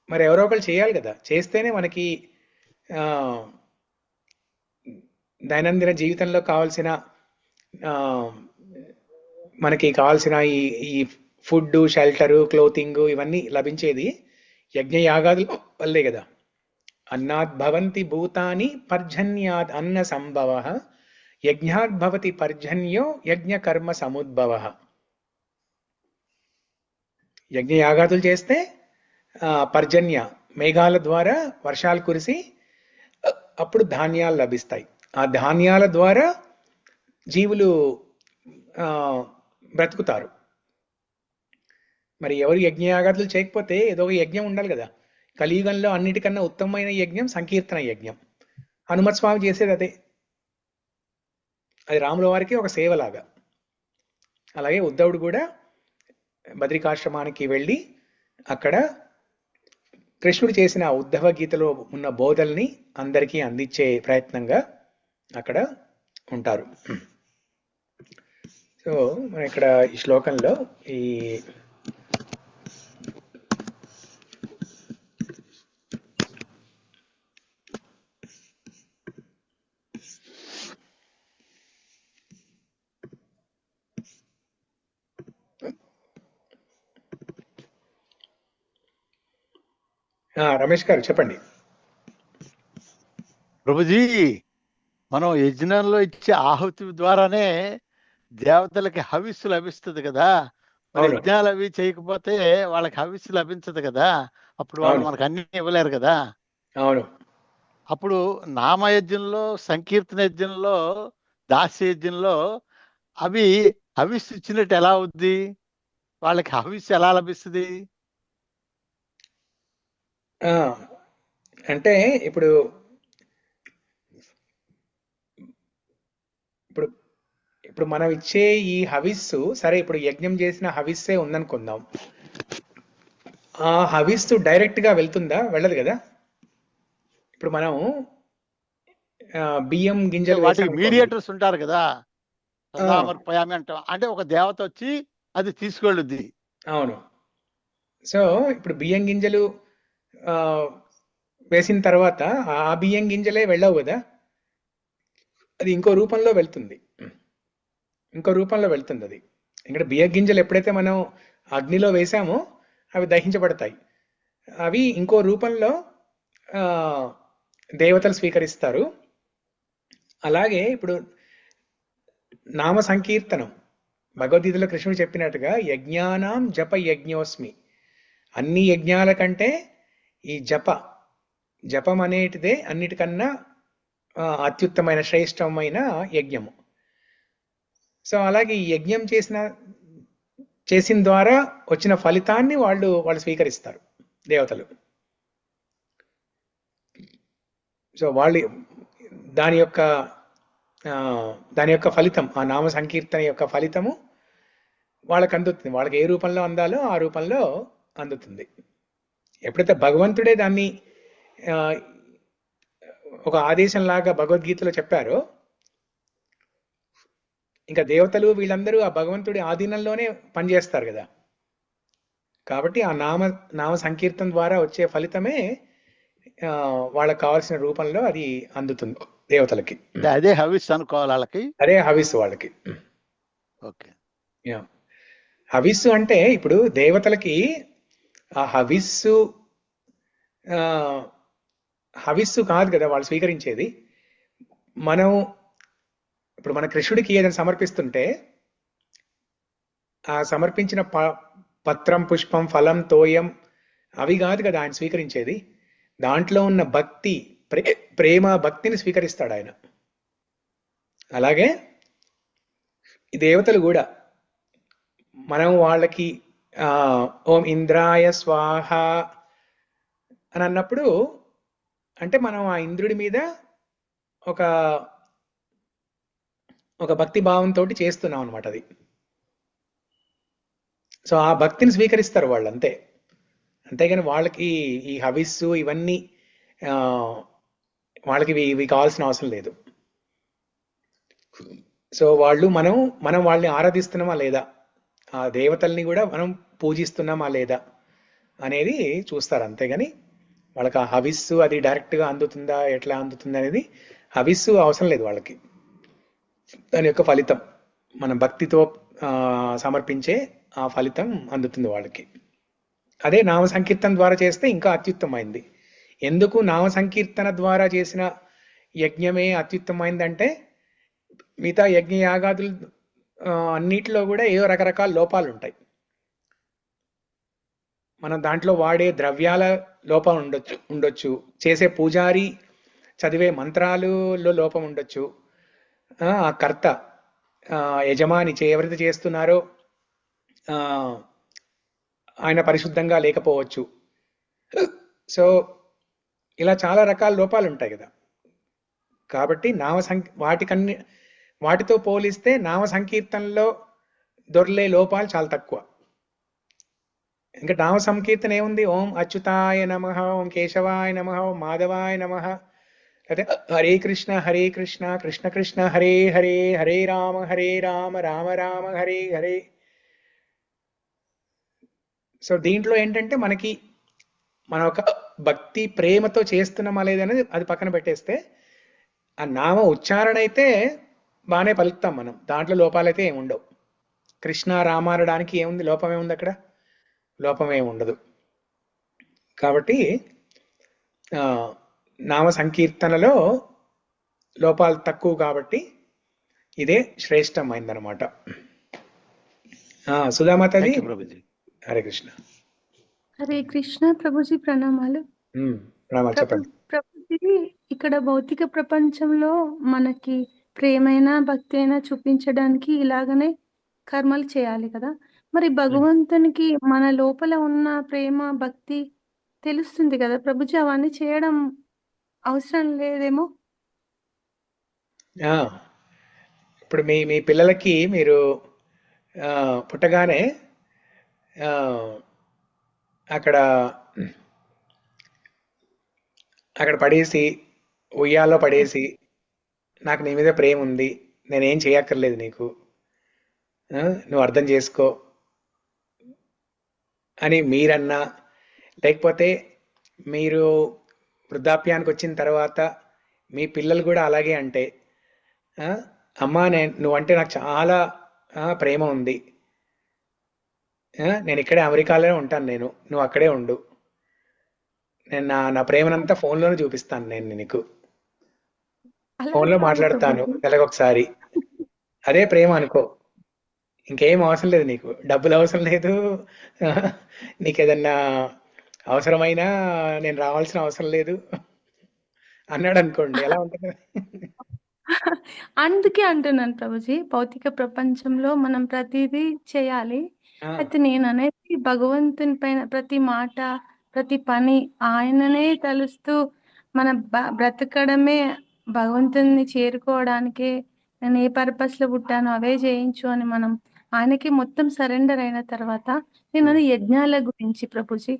మరి ఎవరో ఒకరు చేయాలి కదా. చేస్తేనే మనకి దైనందిన జీవితంలో కావాల్సిన ఈ ఫుడ్, షెల్టరు, క్లోతింగ్ ఇవన్నీ లభించేది యజ్ఞయాగాదుల వల్లే కదా. అన్నాద్ భవంతి భూతాని పర్జన్యాద్ అన్న సంభవ, యజ్ఞాద్ భవతి పర్జన్యో యజ్ఞ కర్మ సముద్భవ. యజ్ఞయాగాదులు చేస్తే పర్జన్య, మేఘాల ద్వారా వర్షాలు కురిసి అప్పుడు ధాన్యాలు లభిస్తాయి. ఆ ధాన్యాల ద్వారా జీవులు బ్రతుకుతారు. మరి ఎవరు యజ్ఞయాగాదులు చేయకపోతే ఏదో ఒక యజ్ఞం ఉండాలి కదా. కలియుగంలో అన్నిటికన్నా ఉత్తమమైన యజ్ఞం సంకీర్తన యజ్ఞం. హనుమత్ స్వామి చేసేది అదే. అది రాముల వారికి ఒక సేవలాగా. అలాగే ఉద్ధవుడు కూడా బద్రికాశ్రమానికి వెళ్ళి అక్కడ కృష్ణుడు చేసిన ఉద్ధవ గీతలో ఉన్న బోధల్ని అందరికీ అందించే ప్రయత్నంగా అక్కడ ఉంటారు. సో మనం ఇక్కడ ఈ శ్లోకంలో ఈ రమేష్ గారు చెప్పండి. ప్రభుజీ, మనం యజ్ఞంలో ఇచ్చే ఆహుతి ద్వారానే దేవతలకి హవిస్సు లభిస్తుంది కదా. మరి యజ్ఞాలు అవి చేయకపోతే వాళ్ళకి హవిస్సు లభించదు కదా. అప్పుడు వాళ్ళు మనకు అన్ని ఇవ్వలేరు కదా. అవును. అప్పుడు నామయజ్ఞంలో, సంకీర్తన యజ్ఞంలో, దాస్య యజ్ఞంలో అవి హవిస్సు ఇచ్చినట్టు ఎలా అవుద్ది? వాళ్ళకి హవిస్సు ఎలా లభిస్తుంది? అంటే ఇప్పుడు ఇప్పుడు మనం ఇచ్చే ఈ హవిస్సు, సరే ఇప్పుడు యజ్ఞం చేసిన హవిస్సే ఉందనుకుందాం, ఆ హవిస్సు డైరెక్ట్ గా వెళ్తుందా? వెళ్ళదు కదా. ఇప్పుడు మనం బియ్యం గింజలు వాటికి వేసాం అనుకోండి. మీడియేటర్స్ ఉంటారు కదా, ఆ, సదామర్పయామి అంటాం, అంటే ఒక దేవత వచ్చి అది తీసుకెళ్ళుద్ది. అవును. సో ఇప్పుడు బియ్యం గింజలు ఆ, వేసిన తర్వాత ఆ బియ్యం గింజలే వెళ్ళవు కదా, అది ఇంకో రూపంలో వెళ్తుంది. ఇంకో రూపంలో వెళ్తుంది అది. ఇక్కడ బియ్యం గింజలు ఎప్పుడైతే మనం అగ్నిలో వేసామో అవి దహించబడతాయి. అవి ఇంకో రూపంలో ఆ, దేవతలు స్వీకరిస్తారు. అలాగే ఇప్పుడు నామ సంకీర్తనం, భగవద్గీతలో కృష్ణుడు చెప్పినట్టుగా యజ్ఞానాం జప యజ్ఞోస్మి, అన్ని యజ్ఞాల కంటే ఈ జపం అనేటిదే అన్నిటికన్నా అత్యుత్తమైన శ్రేష్టమైన యజ్ఞము. సో అలాగే ఈ యజ్ఞం చేసిన ద్వారా వచ్చిన ఫలితాన్ని వాళ్ళు స్వీకరిస్తారు దేవతలు. సో వాళ్ళు దాని యొక్క ఫలితం, ఆ నామ సంకీర్తన యొక్క ఫలితము వాళ్ళకి అందుతుంది. వాళ్ళకి ఏ రూపంలో అందాలో ఆ రూపంలో అందుతుంది. ఎప్పుడైతే భగవంతుడే దాన్ని ఒక ఆదేశంలాగా భగవద్గీతలో చెప్పారో, ఇంకా దేవతలు వీళ్ళందరూ ఆ భగవంతుడి ఆధీనంలోనే పనిచేస్తారు కదా. కాబట్టి ఆ నామ సంకీర్తన ద్వారా వచ్చే ఫలితమే వాళ్ళకి కావాల్సిన రూపంలో అది అందుతుంది దేవతలకి. అదే హవిస్ అనుకోవాలి వాళ్ళకి, అదే హవిస్సు వాళ్ళకి. ఓకే. హవిస్సు అంటే ఇప్పుడు దేవతలకి ఆ హవిస్సు కాదు కదా వాళ్ళు స్వీకరించేది. ఇప్పుడు మన కృష్ణుడికి ఏదైనా సమర్పిస్తుంటే ఆ సమర్పించిన పత్రం, పుష్పం, ఫలం, తోయం అవి కాదు కదా ఆయన స్వీకరించేది. దాంట్లో ఉన్న భక్తి, ప్రేమ, భక్తిని స్వీకరిస్తాడు ఆయన. అలాగే ఈ దేవతలు కూడా మనం వాళ్ళకి ఓం ఇంద్రాయ స్వాహ అని అన్నప్పుడు, అంటే మనం ఆ ఇంద్రుడి మీద ఒక భక్తి భావంతో చేస్తున్నాం అనమాట అది. సో ఆ భక్తిని స్వీకరిస్తారు వాళ్ళు అంతే. అంతేగాని వాళ్ళకి ఈ హవిస్సు ఇవన్నీ వాళ్ళకి ఇవి కావాల్సిన అవసరం లేదు. సో మనం వాళ్ళని ఆరాధిస్తున్నామా లేదా, ఆ దేవతల్ని కూడా మనం పూజిస్తున్నామా లేదా అనేది చూస్తారు. అంతేగాని వాళ్ళకి ఆ హవిస్సు అది డైరెక్ట్గా అందుతుందా, ఎట్లా అందుతుంది అనేది హవిస్సు అవసరం లేదు వాళ్ళకి. దాని యొక్క ఫలితం మన భక్తితో సమర్పించే ఆ ఫలితం అందుతుంది వాళ్ళకి. అదే నామ సంకీర్తన ద్వారా చేస్తే ఇంకా అత్యుత్తమైంది. ఎందుకు నామ సంకీర్తన ద్వారా చేసిన యజ్ఞమే అత్యుత్తమైందంటే, మిగతా యజ్ఞ యాగాదులు అన్నిటిలో కూడా ఏదో రకరకాల లోపాలు ఉంటాయి. మనం దాంట్లో వాడే ద్రవ్యాల లోపం ఉండొచ్చు, చేసే పూజారి చదివే మంత్రాలలో లోపం ఉండొచ్చు, ఆ కర్త యజమాని ఎవరైతే చేస్తున్నారో ఆయన పరిశుద్ధంగా లేకపోవచ్చు. సో ఇలా చాలా రకాల లోపాలు ఉంటాయి కదా. కాబట్టి వాటితో పోలిస్తే నామ సంకీర్తనలో దొర్లే లోపాలు చాలా తక్కువ. ఇంకా నామ సంకీర్తన ఏముంది? ఓం అచ్యుతాయ నమః, ఓం కేశవాయ నమః, ఓం మాధవాయ నమః, అయితే హరే కృష్ణ కృష్ణ కృష్ణ హరే హరే, హరే రామ రామ రామ హరే హరే. సో దీంట్లో ఏంటంటే మన ఒక భక్తి ప్రేమతో చేస్తున్నామా లేదనేది అది పక్కన పెట్టేస్తే, ఆ నామ ఉచ్చారణ అయితే బాగానే పలుకుతాం మనం, దాంట్లో లోపాలైతే ఏమి ఉండవు. కృష్ణ రామ అనడానికి ఏముంది, లోపం ఏముంది అక్కడ? లోపం ఏమి ఉండదు. కాబట్టి నామ సంకీర్తనలో లోపాలు తక్కువ కాబట్టి ఇదే శ్రేష్టమైందనమాట. సుధామాతాజీ, హరే కృష్ణ. హరే కృష్ణ ప్రభుజీ, ప్రణామాలు. చెప్పండి ప్రభుజీ, ఇక్కడ భౌతిక ప్రపంచంలో మనకి ప్రేమైన భక్తి అయినా చూపించడానికి ఇలాగనే కర్మలు చేయాలి కదా. మరి భగవంతునికి మన లోపల ఉన్న ప్రేమ భక్తి తెలుస్తుంది కదా ప్రభుజీ, అవన్నీ చేయడం అవసరం లేదేమో? ఇప్పుడు మీ మీ పిల్లలకి మీరు పుట్టగానే ఆ, అక్కడ అక్కడ పడేసి ఉయ్యాల్లో పడేసి నాకు నీ మీద ప్రేమ ఉంది, నేనేం చేయక్కర్లేదు నీకు, నువ్వు అర్థం చేసుకో అని మీరన్నా, లేకపోతే మీరు వృద్ధాప్యానికి వచ్చిన తర్వాత మీ పిల్లలు కూడా అలాగే అంటే, ఆ, అమ్మా నువ్వంటే నాకు చాలా ప్రేమ ఉంది, నేను ఇక్కడే అమెరికాలోనే ఉంటాను, నువ్వు అక్కడే ఉండు, నేను నా ప్రేమనంతా ఫోన్లోనే చూపిస్తాను, నేను నీకు అలా ఫోన్లో కాదు మాట్లాడతాను ప్రభుజీ. నెలకొకసారి. అదే ప్రేమ అనుకో. ఇంకేం అవసరం లేదు, నీకు డబ్బులు అవసరం లేదు, ఆ, నీకు ఏదన్నా అవసరమైనా నేను రావాల్సిన అవసరం లేదు అన్నాడు అనుకోండి, ఎలా ఉంటుంది? అందుకే అంటున్నాను ప్రభుజీ, భౌతిక ప్రపంచంలో మనం ప్రతిదీ చేయాలి. ఆ, అయితే నేను అనేది భగవంతుని పైన ప్రతి మాట, ప్రతి పని ఆయననే తలుస్తూ మన బ్రతకడమే భగవంతుని చేరుకోవడానికే. నేను ఏ పర్పస్ లో పుట్టానో అవే చేయించు అని మనం ఆయనకి మొత్తం సరెండర్ అయిన తర్వాత, నేను అది యజ్ఞాల గురించి ప్రభుజీ.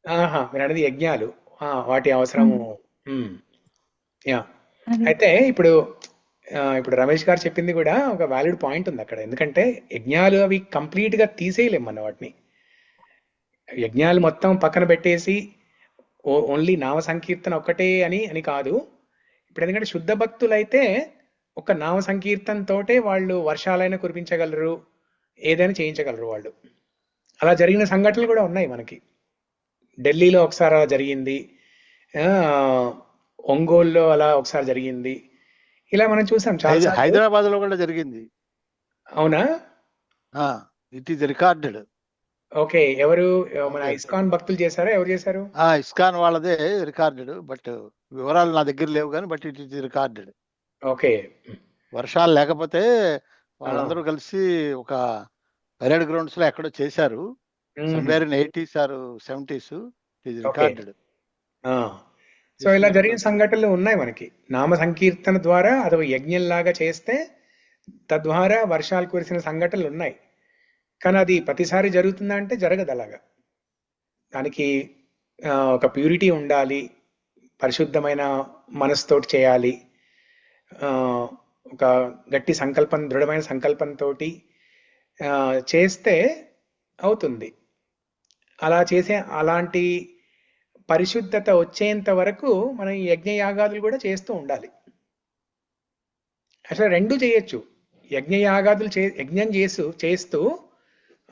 ఆహా, మీరు అనేది యజ్ఞాలు, వాటి అవసరము. యా, అది అయితే ఇప్పుడు రమేష్ గారు చెప్పింది కూడా ఒక వ్యాలిడ్ పాయింట్ ఉంది అక్కడ. ఎందుకంటే యజ్ఞాలు అవి కంప్లీట్ గా తీసేయలేం మన వాటిని. యజ్ఞాలు మొత్తం పక్కన పెట్టేసి ఓన్లీ నామ సంకీర్తన ఒక్కటే అని అని కాదు. ఇప్పుడు ఎందుకంటే శుద్ధ భక్తులైతే ఒక నామ సంకీర్తన తోటే వాళ్ళు వర్షాలైనా కురిపించగలరు, ఏదైనా చేయించగలరు వాళ్ళు. అలా జరిగిన సంఘటనలు కూడా ఉన్నాయి మనకి. ఢిల్లీలో ఒకసారి అలా జరిగింది, ఆ, ఒంగోలులో అలా ఒకసారి జరిగింది. ఇలా మనం చూసాం చాలా సార్లు. హైదరాబాద్ లో కూడా జరిగింది. అవునా? It is recorded. ఓకే, ఎవరు మన ఇస్కాన్ భక్తులు చేశారా, ఎవరు చేశారు? ఇస్కాన్ వాళ్ళదే రికార్డెడ్, బట్ వివరాలు నా దగ్గర లేవు కానీ but it is recorded. Okay. వర్షాలు లేకపోతే వాళ్ళందరూ కలిసి ఒక పరేడ్ గ్రౌండ్స్ లో ఎక్కడో చేశారు, somewhere in 80s or 70s. It is recorded. So ఇలా జరిగిన సంఘటనలు ఉన్నాయి మనకి. నామ సంకీర్తన ద్వారా అదొక యజ్ఞంలాగా చేస్తే తద్వారా వర్షాలు కురిసిన సంఘటనలు ఉన్నాయి. కానీ అది ప్రతిసారి జరుగుతుందా అంటే జరగదు అలాగా. దానికి ఒక ప్యూరిటీ ఉండాలి, పరిశుద్ధమైన మనసుతోటి చేయాలి, ఒక గట్టి సంకల్పం, దృఢమైన సంకల్పంతో చేస్తే అవుతుంది. అలా చేసే అలాంటి పరిశుద్ధత వచ్చేంత వరకు మనం ఈ యజ్ఞ యాగాదులు కూడా చేస్తూ ఉండాలి. అసలు రెండు చేయొచ్చు. యజ్ఞ యాగాదులు యజ్ఞం చేస్తూ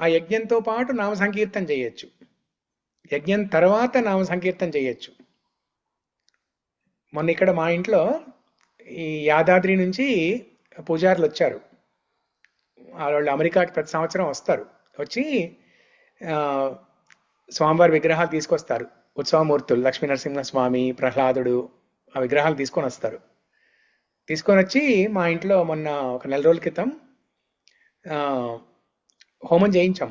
ఆ యజ్ఞంతో పాటు నామ సంకీర్తన చేయొచ్చు, యజ్ఞం తర్వాత నామ సంకీర్తన చేయొచ్చు. మొన్న ఇక్కడ మా ఇంట్లో ఈ యాదాద్రి నుంచి పూజారులు వచ్చారు. వాళ్ళు అమెరికాకి ప్రతి సంవత్సరం వస్తారు, వచ్చి స్వామివారి విగ్రహాలు తీసుకొస్తారు. ఉత్సవమూర్తులు లక్ష్మీ నరసింహస్వామి, ప్రహ్లాదుడు, ఆ విగ్రహాలు తీసుకొని వస్తారు. తీసుకొని వచ్చి మా ఇంట్లో మొన్న ఒక 4 రోజుల క్రితం హోమం చేయించాం,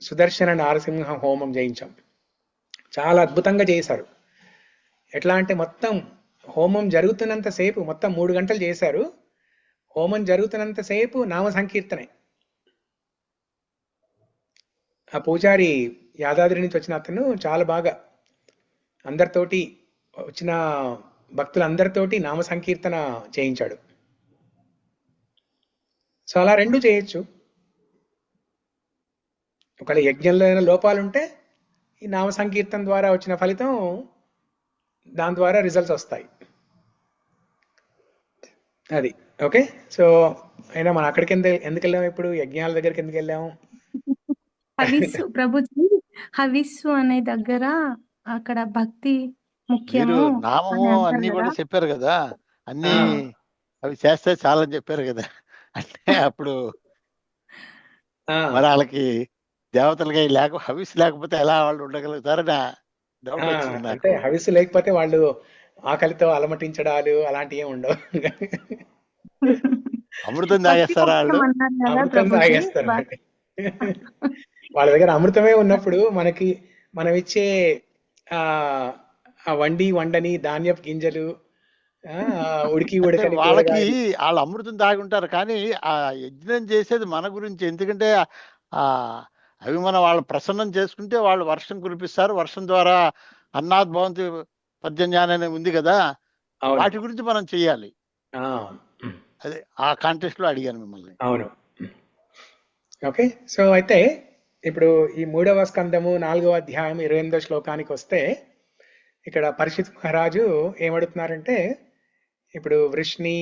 సుదర్శన నారసింహ హోమం చేయించాం. చాలా అద్భుతంగా చేశారు. ఎట్లా అంటే మొత్తం హోమం జరుగుతున్నంతసేపు, మొత్తం 3 గంటలు చేశారు. హోమం జరుగుతున్నంతసేపు నామ సంకీర్తనే. ఆ పూజారి యాదాద్రి నుంచి వచ్చిన అతను చాలా బాగా అందరితోటి, వచ్చిన భక్తులందరితోటి నామ సంకీర్తన చేయించాడు. సో అలా రెండు చేయొచ్చు. ఒకవేళ యజ్ఞంలో ఏమైనా లోపాలుంటే ఈ నామ సంకీర్తన ద్వారా వచ్చిన ఫలితం, దాని ద్వారా రిజల్ట్స్ వస్తాయి. అది ఓకే. సో అయినా మనం అక్కడికి ఎందుకు వెళ్ళాము, ఇప్పుడు యజ్ఞాల దగ్గరికి ఎందుకు వెళ్ళాము? హవిస్సు ప్రభుజీ, హవిస్సు అనే దగ్గర అక్కడ భక్తి మీరు ముఖ్యము అని నామము అంటారు అన్ని కూడా కదా. చెప్పారు కదా, అన్ని అవి చేస్తే చాలని చెప్పారు కదా. అంటే అప్పుడు మరి వాళ్ళకి దేవతలకి హవిస్ లేకపోతే ఎలా వాళ్ళు ఉండగలుగుతారని డౌట్ వచ్చింది నాకు. అంటే హవిస్సు లేకపోతే వాళ్ళు ఆకలితో అలమటించడాలు అలాంటివి ఏమి ఉండవు. అమృతం తాగేస్తారా వాళ్ళు? అన్నారు కదా అమృతం ప్రభుజీ. తాగేస్తారు. వాళ్ళ దగ్గర అమృతమే ఉన్నప్పుడు మనం ఇచ్చే ఆ వండని ధాన్యపు గింజలు, ఉడికి అంటే ఉడకని వాళ్ళకి కూరగాయలు. వాళ్ళు అమృతం తాగి ఉంటారు, కానీ ఆ యజ్ఞం చేసేది మన గురించి. ఎందుకంటే ఆ అవి మనం వాళ్ళు ప్రసన్నం చేసుకుంటే వాళ్ళు వర్షం కురిపిస్తారు. వర్షం ద్వారా అన్నాత్ భవంతి పద్యజ్ఞానం అనేది ఉంది కదా, అవును. వాటి గురించి మనం చెయ్యాలి. ఆ, అదే ఆ కాంటెస్ట్ లో అడిగాను మిమ్మల్ని. అవును. ఓకే. సో అయితే ఇప్పుడు ఈ 3వ స్కందము 4వ అధ్యాయం 28వ శ్లోకానికి వస్తే ఇక్కడ పరీక్షిత్ మహారాజు ఏమడుతున్నారంటే, ఇప్పుడు వృష్ణి,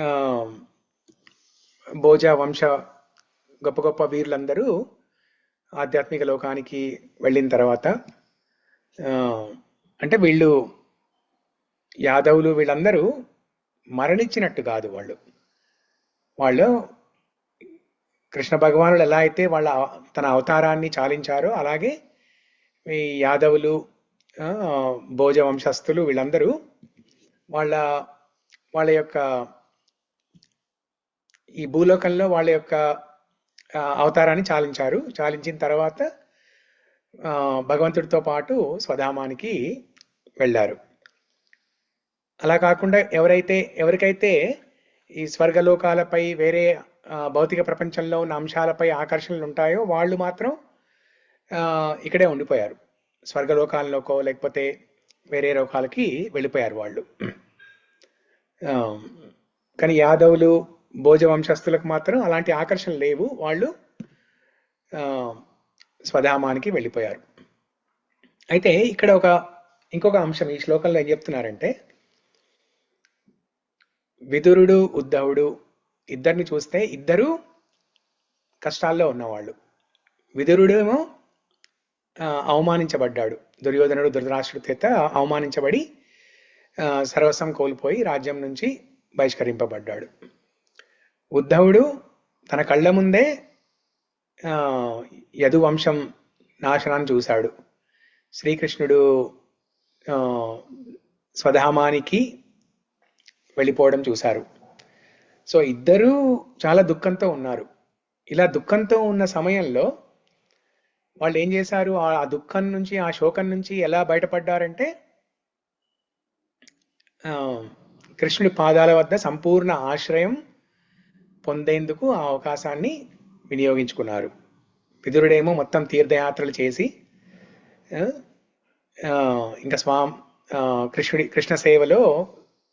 ఆ, భోజ వంశ గొప్ప గొప్ప వీరులందరూ ఆధ్యాత్మిక లోకానికి వెళ్ళిన తర్వాత, ఆ, అంటే వీళ్ళు యాదవులు వీళ్ళందరూ మరణించినట్టు కాదు. వాళ్ళు కృష్ణ భగవానుడు ఎలా అయితే తన అవతారాన్ని చాలించారో అలాగే ఈ యాదవులు, ఆ, భోజ వంశస్థులు వీళ్ళందరూ వాళ్ళ వాళ్ళ యొక్క ఈ భూలోకంలో వాళ్ళ యొక్క అవతారాన్ని చాలించిన తర్వాత భగవంతుడితో పాటు స్వధామానికి వెళ్ళారు. అలా కాకుండా ఎవరికైతే ఈ స్వర్గలోకాలపై వేరే భౌతిక ప్రపంచంలో ఉన్న అంశాలపై ఆకర్షణలు ఉంటాయో వాళ్ళు మాత్రం ఇక్కడే ఉండిపోయారు. స్వర్గలోకాల్లోకో లేకపోతే వేరే లోకాలకి వెళ్ళిపోయారు వాళ్ళు. కానీ యాదవులు, భోజ వంశస్థులకు మాత్రం అలాంటి ఆకర్షణలు లేవు. వాళ్ళు స్వధామానికి వెళ్ళిపోయారు. అయితే ఇక్కడ ఇంకొక అంశం ఈ శ్లోకంలో ఏం చెప్తున్నారంటే, విదురుడు, ఉద్ధవుడు ఇద్దరిని చూస్తే ఇద్దరు కష్టాల్లో ఉన్నవాళ్ళు. విదురుడేమో అవమానించబడ్డాడు. దుర్యోధనుడు ధృతరాష్ట్రుడి చేత అవమానించబడి సర్వస్వం కోల్పోయి రాజ్యం నుంచి బహిష్కరింపబడ్డాడు. ఉద్ధవుడు తన కళ్ళ ముందే యదువంశం నాశనాన్ని చూశాడు. శ్రీకృష్ణుడు స్వధామానికి వెళ్ళిపోవడం చూశారు. సో ఇద్దరూ చాలా దుఃఖంతో ఉన్నారు. ఇలా దుఃఖంతో ఉన్న సమయంలో వాళ్ళు ఏం చేశారు? ఆ దుఃఖం నుంచి, ఆ శోకం నుంచి ఎలా బయటపడ్డారంటే, కృష్ణుడి పాదాల వద్ద సంపూర్ణ ఆశ్రయం పొందేందుకు ఆ అవకాశాన్ని వినియోగించుకున్నారు. విదురుడేమో మొత్తం తీర్థయాత్రలు చేసి ఇంకా కృష్ణ సేవలో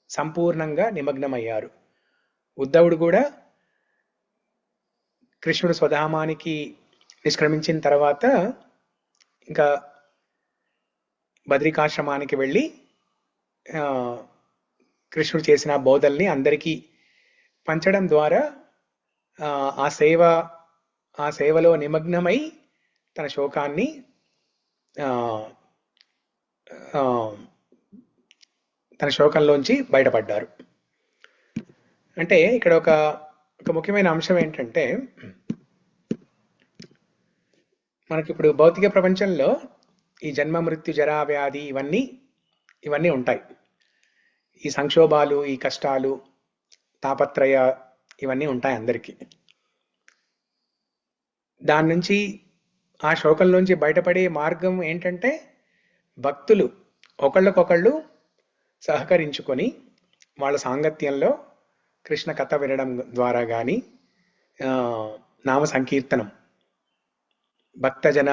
సంపూర్ణంగా నిమగ్నమయ్యారు. ఉద్ధవుడు కూడా కృష్ణుడు స్వధామానికి నిష్క్రమించిన తర్వాత ఇంకా బద్రికాశ్రమానికి వెళ్ళి కృష్ణుడు చేసిన బోధల్ని అందరికీ పంచడం ద్వారా ఆ సేవలో నిమగ్నమై తన శోకాన్ని తన శోకంలోంచి బయటపడ్డారు. అంటే ఇక్కడ ఒక ముఖ్యమైన అంశం ఏంటంటే, మనకిప్పుడు భౌతిక ప్రపంచంలో ఈ జన్మ, మృత్యు, జరా, వ్యాధి ఇవన్నీ ఉంటాయి. ఈ సంక్షోభాలు, ఈ కష్టాలు, తాపత్రయ ఇవన్నీ ఉంటాయి అందరికీ. దాని నుంచి, ఆ శోకంలోంచి బయటపడే మార్గం ఏంటంటే, భక్తులు ఒకళ్ళకొకళ్ళు సహకరించుకొని వాళ్ళ సాంగత్యంలో కృష్ణ కథ వినడం ద్వారా కానీ, నామ సంకీర్తనం, భక్తజన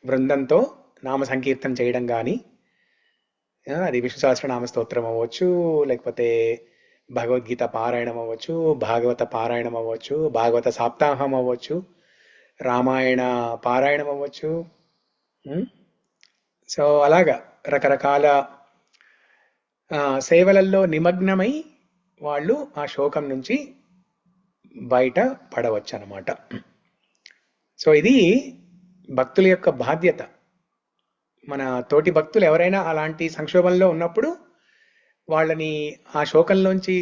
బృందంతో నామ సంకీర్తనం చేయడం కానీ, అది విష్ణు సహస్రనామ స్తోత్రం అవ్వచ్చు, లేకపోతే భగవద్గీత పారాయణం అవ్వచ్చు, భాగవత పారాయణం అవ్వచ్చు, భాగవత సప్తాహం అవ్వచ్చు, రామాయణ పారాయణం అవ్వచ్చు. సో అలాగా రకరకాల సేవలలో నిమగ్నమై వాళ్ళు ఆ శోకం నుంచి బయట పడవచ్చు అన్నమాట. సో ఇది భక్తుల యొక్క బాధ్యత. మన తోటి భక్తులు ఎవరైనా అలాంటి సంక్షోభంలో ఉన్నప్పుడు వాళ్ళని ఆ శోకంలోంచి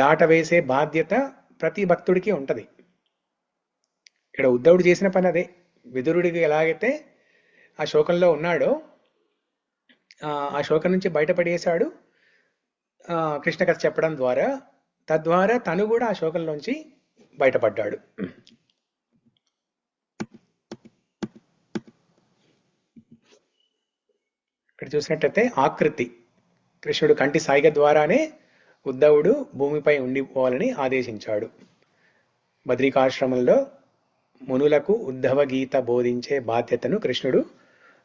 దాటవేసే బాధ్యత ప్రతి భక్తుడికి ఉంటది. ఇక్కడ ఉద్ధవుడు చేసిన పని అదే. విదురుడికి ఎలాగైతే ఆ శోకంలో ఉన్నాడో ఆ శోకం నుంచి బయటపడేశాడు కృష్ణ కథ చెప్పడం ద్వారా. తద్వారా తను కూడా ఆ శోకంలోంచి బయటపడ్డాడు. ఇక్కడ చూసినట్టయితే ఆకృతి కృష్ణుడు కంటి సాయిగ ద్వారానే ఉద్ధవుడు భూమిపై ఉండిపోవాలని ఆదేశించాడు. బద్రికాశ్రమంలో మునులకు ఉద్ధవ గీత బోధించే బాధ్యతను కృష్ణుడు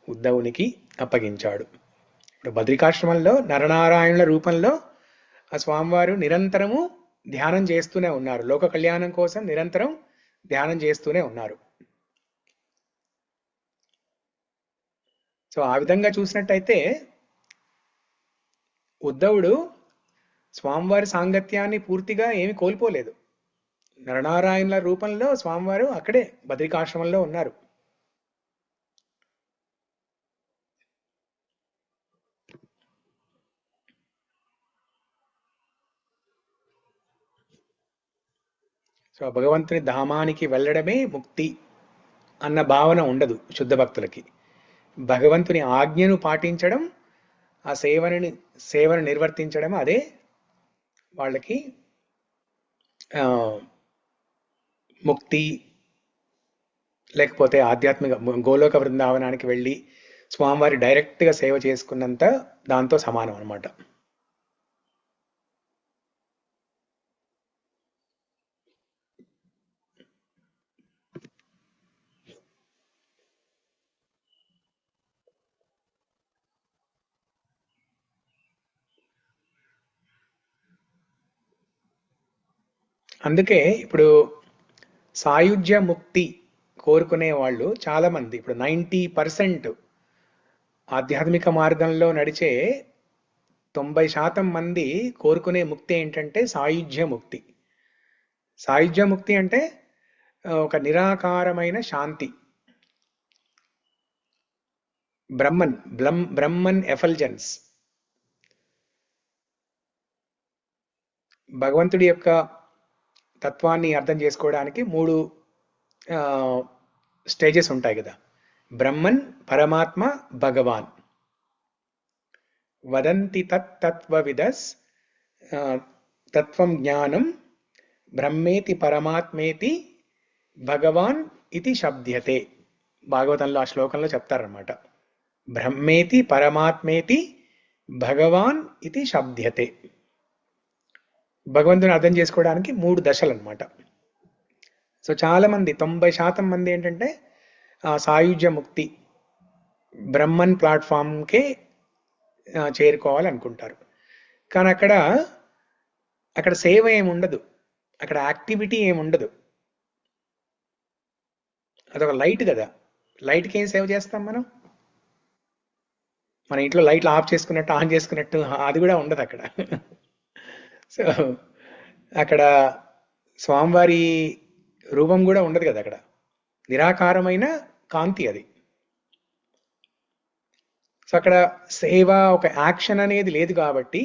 ఉద్ధవునికి అప్పగించాడు. ఇప్పుడు బద్రికాశ్రమంలో నరనారాయణుల రూపంలో ఆ స్వామివారు నిరంతరము ధ్యానం చేస్తూనే ఉన్నారు. లోక కళ్యాణం కోసం నిరంతరం ధ్యానం చేస్తూనే ఉన్నారు. సో ఆ విధంగా చూసినట్టయితే ఉద్ధవుడు స్వామివారి సాంగత్యాన్ని పూర్తిగా ఏమి కోల్పోలేదు. నరనారాయణుల రూపంలో స్వామివారు అక్కడే బద్రికాశ్రమంలో ఉన్నారు. సో భగవంతుని ధామానికి వెళ్ళడమే ముక్తి అన్న భావన ఉండదు శుద్ధ భక్తులకి. భగవంతుని ఆజ్ఞను పాటించడం, ఆ సేవను నిర్వర్తించడం, అదే వాళ్ళకి ముక్తి, లేకపోతే ఆధ్యాత్మిక గోలోక బృందావనానికి వెళ్ళి స్వామివారి డైరెక్ట్గా సేవ చేసుకున్నంత దాంతో సమానం అన్నమాట. అందుకే ఇప్పుడు సాయుజ్య ముక్తి కోరుకునే వాళ్ళు చాలా మంది, ఇప్పుడు 90% ఆధ్యాత్మిక మార్గంలో నడిచే 90% మంది కోరుకునే ముక్తి ఏంటంటే సాయుజ్య ముక్తి. సాయుజ్య ముక్తి అంటే ఒక నిరాకారమైన శాంతి, బ్రహ్మన్ ఎఫల్జెన్స్. భగవంతుడి యొక్క తత్వాన్ని అర్థం చేసుకోవడానికి 3 స్టేజెస్ ఉంటాయి కదా. బ్రహ్మన్, పరమాత్మ, భగవాన్. వదంతి తత్వవిదస్ తత్వం జ్ఞానం బ్రహ్మేతి పరమాత్మేతి భగవాన్ ఇది శబ్ద్యతే. భాగవతంలో ఆ శ్లోకంలో చెప్తారన్నమాట. బ్రహ్మేతి పరమాత్మేతి భగవాన్ ఇది శబ్ద్యతే. భగవంతుని అర్థం చేసుకోవడానికి 3 దశలు అన్నమాట. సో చాలా మంది 90% మంది ఏంటంటే సాయుజ్య ముక్తి బ్రహ్మన్ ప్లాట్ఫామ్కే చేరుకోవాలనుకుంటారు. కానీ అక్కడ సేవ ఏముండదు, అక్కడ యాక్టివిటీ ఏముండదు. అదొక లైట్ కదా. లైట్కి ఏం సేవ చేస్తాం మనం? మన ఇంట్లో లైట్లు ఆఫ్ చేసుకున్నట్టు, ఆన్ చేసుకున్నట్టు అది కూడా ఉండదు అక్కడ. సో అక్కడ స్వామివారి రూపం కూడా ఉండదు కదా. అక్కడ నిరాకారమైన కాంతి అది. సో అక్కడ సేవ, ఒక యాక్షన్ అనేది లేదు కాబట్టి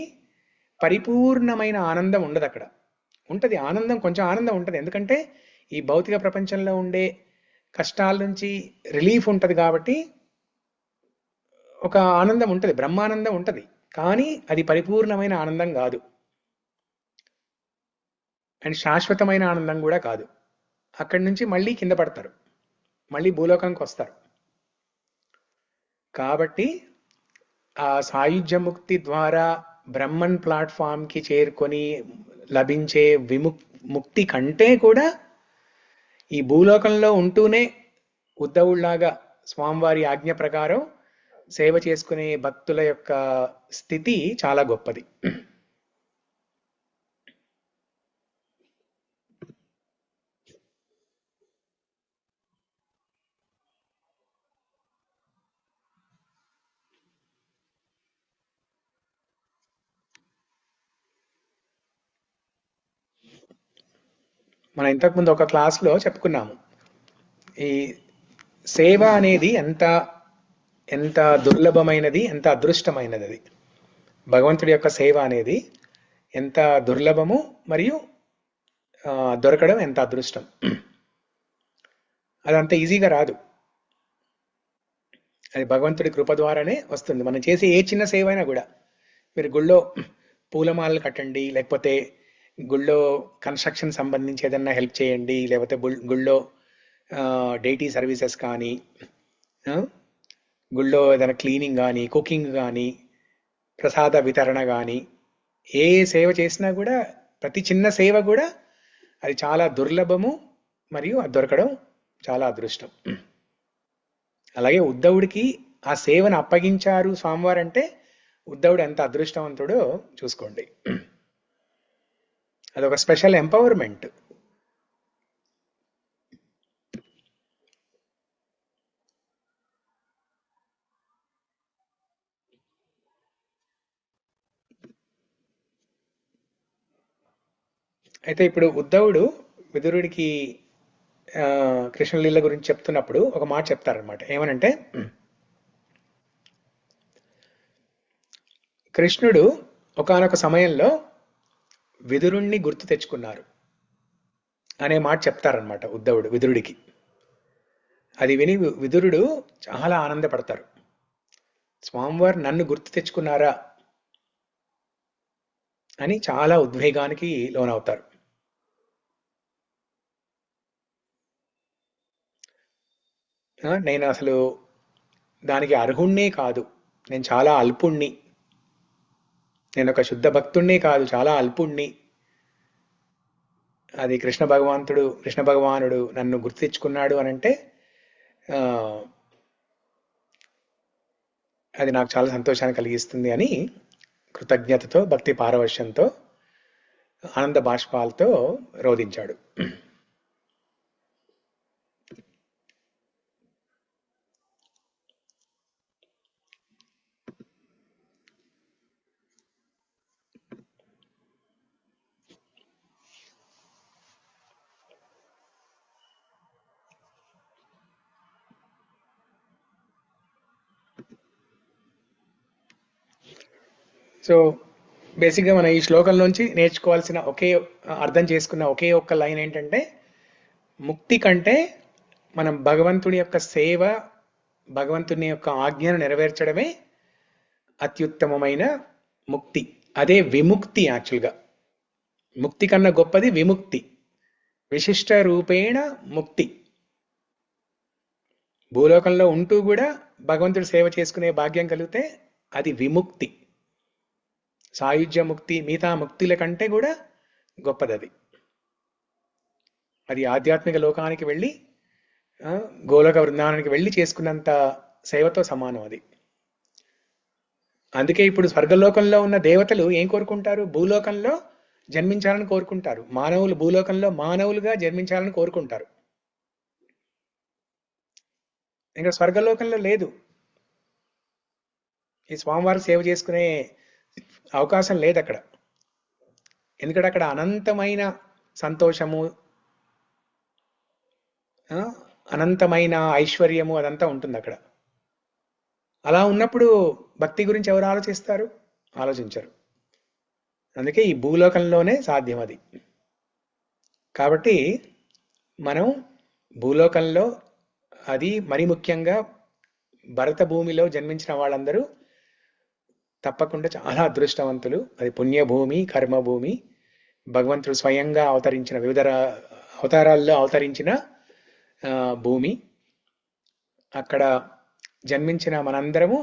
పరిపూర్ణమైన ఆనందం ఉండదు. అక్కడ ఉంటుంది ఆనందం, కొంచెం ఆనందం ఉంటుంది. ఎందుకంటే ఈ భౌతిక ప్రపంచంలో ఉండే కష్టాల నుంచి రిలీఫ్ ఉంటుంది కాబట్టి ఒక ఆనందం ఉంటుంది, బ్రహ్మానందం ఉంటుంది. కానీ అది పరిపూర్ణమైన ఆనందం కాదు, అండ్ శాశ్వతమైన ఆనందం కూడా కాదు. అక్కడి నుంచి మళ్ళీ కింద పడతారు, మళ్ళీ భూలోకానికి వస్తారు. కాబట్టి ఆ సాయుజ్య ముక్తి ద్వారా బ్రహ్మన్ ప్లాట్ఫామ్కి చేరుకొని లభించే ముక్తి కంటే కూడా ఈ భూలోకంలో ఉంటూనే ఉద్ధవుళ్లాగా స్వామివారి ఆజ్ఞ ప్రకారం సేవ చేసుకునే భక్తుల యొక్క స్థితి చాలా గొప్పది. మనం ఇంతకుముందు ఒక క్లాస్లో చెప్పుకున్నాము, ఈ సేవ అనేది ఎంత దుర్లభమైనది, ఎంత అదృష్టమైనది. అది భగవంతుడి యొక్క సేవ అనేది ఎంత దుర్లభము మరియు దొరకడం ఎంత అదృష్టం. అది అంత ఈజీగా రాదు, అది భగవంతుడి కృప ద్వారానే వస్తుంది. మనం చేసే ఏ చిన్న సేవ అయినా కూడా, మీరు గుళ్ళో పూలమాలలు కట్టండి, లేకపోతే గుళ్ళో కన్స్ట్రక్షన్ సంబంధించి ఏదన్నా హెల్ప్ చేయండి, లేకపోతే గుళ్ళో డైటీ సర్వీసెస్ కానీ, గుళ్ళో ఏదైనా క్లీనింగ్ కానీ, కుకింగ్ కానీ, ప్రసాద వితరణ కానీ ఏ సేవ చేసినా కూడా ప్రతి చిన్న సేవ కూడా అది చాలా దుర్లభము మరియు అది దొరకడం చాలా అదృష్టం. అలాగే ఉద్ధవుడికి ఆ సేవను అప్పగించారు స్వామివారు అంటే ఉద్ధవుడు ఎంత అదృష్టవంతుడో చూసుకోండి. అదొక స్పెషల్ ఎంపవర్మెంట్. అయితే ఇప్పుడు ఉద్ధవుడు విదురుడికి కృష్ణలీల గురించి చెప్తున్నప్పుడు ఒక మాట చెప్తారనమాట. ఏమనంటే, కృష్ణుడు ఒకానొక సమయంలో విదురుణ్ణి గుర్తు తెచ్చుకున్నారు అనే మాట చెప్తారనమాట ఉద్ధవుడు విదురుడికి. అది విని విదురుడు చాలా ఆనందపడతారు. స్వామివారు నన్ను గుర్తు తెచ్చుకున్నారా అని చాలా ఉద్వేగానికి లోనవుతారు. నేను అసలు దానికి అర్హుణ్ణే కాదు, నేను చాలా అల్పుణ్ణి, నేను ఒక శుద్ధ భక్తుణ్ణే కాదు, చాలా అల్పుణ్ణి. అది కృష్ణ భగవానుడు నన్ను గుర్తు తెచ్చుకున్నాడు అని అంటే అది నాకు చాలా సంతోషాన్ని కలిగిస్తుంది అని కృతజ్ఞతతో, భక్తి పారవశ్యంతో, ఆనంద బాష్పాలతో రోధించాడు. సో బేసిక్గా మనం ఈ శ్లోకంలోంచి నేర్చుకోవాల్సిన అర్థం చేసుకున్న ఒకే ఒక్క లైన్ ఏంటంటే, ముక్తి కంటే మనం భగవంతుని యొక్క సేవ, భగవంతుని యొక్క ఆజ్ఞను నెరవేర్చడమే అత్యుత్తమమైన ముక్తి. అదే విముక్తి. యాక్చువల్గా ముక్తి కన్నా గొప్పది విముక్తి, విశిష్ట రూపేణ ముక్తి. భూలోకంలో ఉంటూ కూడా భగవంతుడి సేవ చేసుకునే భాగ్యం కలిగితే అది విముక్తి. సాయుధ్య ముక్తి మిగతా ముక్తుల కంటే కూడా గొప్పది అది. అది ఆధ్యాత్మిక లోకానికి వెళ్ళి గోలోక వృందావనానికి వెళ్ళి చేసుకున్నంత సేవతో సమానం అది. అందుకే ఇప్పుడు స్వర్గలోకంలో ఉన్న దేవతలు ఏం కోరుకుంటారు? భూలోకంలో జన్మించాలని కోరుకుంటారు. మానవులు భూలోకంలో మానవులుగా జన్మించాలని కోరుకుంటారు. ఇంకా స్వర్గలోకంలో లేదు ఈ స్వామివారి సేవ చేసుకునే అవకాశం లేదు అక్కడ. ఎందుకంటే అక్కడ అనంతమైన సంతోషము, అనంతమైన ఐశ్వర్యము అదంతా ఉంటుంది అక్కడ. అలా ఉన్నప్పుడు భక్తి గురించి ఎవరు ఆలోచిస్తారు? ఆలోచించరు. అందుకే ఈ భూలోకంలోనే సాధ్యం అది. కాబట్టి మనం భూలోకంలో, అది మరి ముఖ్యంగా భరత భూమిలో జన్మించిన వాళ్ళందరూ తప్పకుండా చాలా అదృష్టవంతులు. అది పుణ్యభూమి, కర్మభూమి. భగవంతుడు స్వయంగా అవతరించిన వివిధ అవతారాల్లో అవతరించిన భూమి. అక్కడ జన్మించిన మనందరము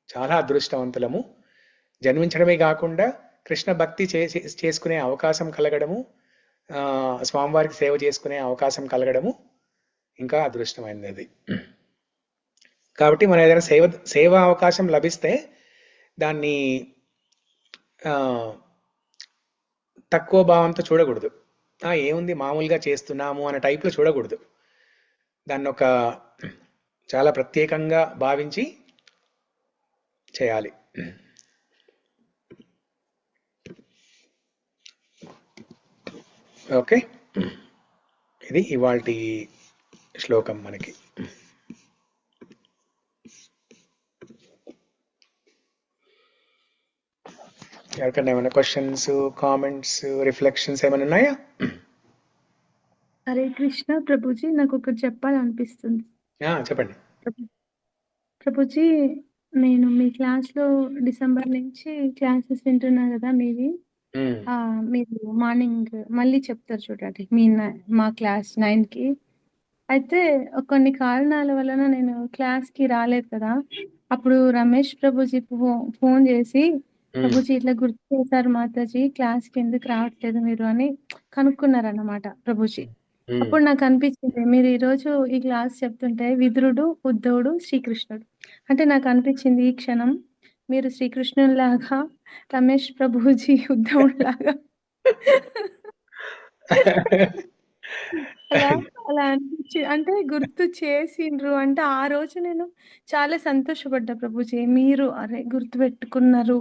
చాలా అదృష్టవంతులము. జన్మించడమే కాకుండా కృష్ణ భక్తి చేసుకునే అవకాశం కలగడము, స్వామివారికి సేవ చేసుకునే అవకాశం కలగడము ఇంకా అదృష్టమైనది అది. కాబట్టి మన ఏదైనా సేవా అవకాశం లభిస్తే దాన్ని తక్కువ భావంతో చూడకూడదు. ఏముంది మామూలుగా చేస్తున్నాము అనే టైప్లో చూడకూడదు. దాన్ని ఒక చాలా ప్రత్యేకంగా భావించి చేయాలి. ఓకే, ఇది ఇవాల్టి శ్లోకం మనకి. ఎవరికైనా ఏమైనా క్వశ్చన్స్, కామెంట్స్, రిఫ్లెక్షన్స్ ఏమైనా ఉన్నాయా? హరే కృష్ణ ప్రభుజీ, నాకు ఒకటి చెప్పాలనిపిస్తుంది. చెప్పండి. ప్రభుజీ, నేను మీ క్లాస్లో డిసెంబర్ నుంచి క్లాసెస్ వింటున్నా కదా మీది. మీరు మార్నింగ్ మళ్ళీ చెప్తారు చూడండి, మా క్లాస్ 9కి. అయితే కొన్ని కారణాల వలన నేను క్లాస్కి రాలేదు కదా. అప్పుడు రమేష్ ప్రభుజీ ఫోన్ చేసి ప్రభుజీ ఇట్లా గుర్తు చేశారు మాతాజీ, క్లాస్కి ఎందుకు రావట్లేదు మీరు అని కనుక్కున్నారన్నమాట ప్రభుజీ. అప్పుడు నాకు అనిపించింది మీరు ఈరోజు ఈ క్లాస్ చెప్తుంటే విదురుడు, ఉద్ధవుడు, శ్రీకృష్ణుడు అంటే నాకు అనిపించింది ఈ క్షణం మీరు శ్రీకృష్ణుని లాగా, రమేష్ ప్రభుజీ ఉద్ధవుడు లాగా అలా అలా అనిపించి అంటే గుర్తు చేసిండ్రు అంటే ఆ రోజు నేను చాలా సంతోషపడ్డా ప్రభుజీ. మీరు అరే గుర్తు పెట్టుకున్నారు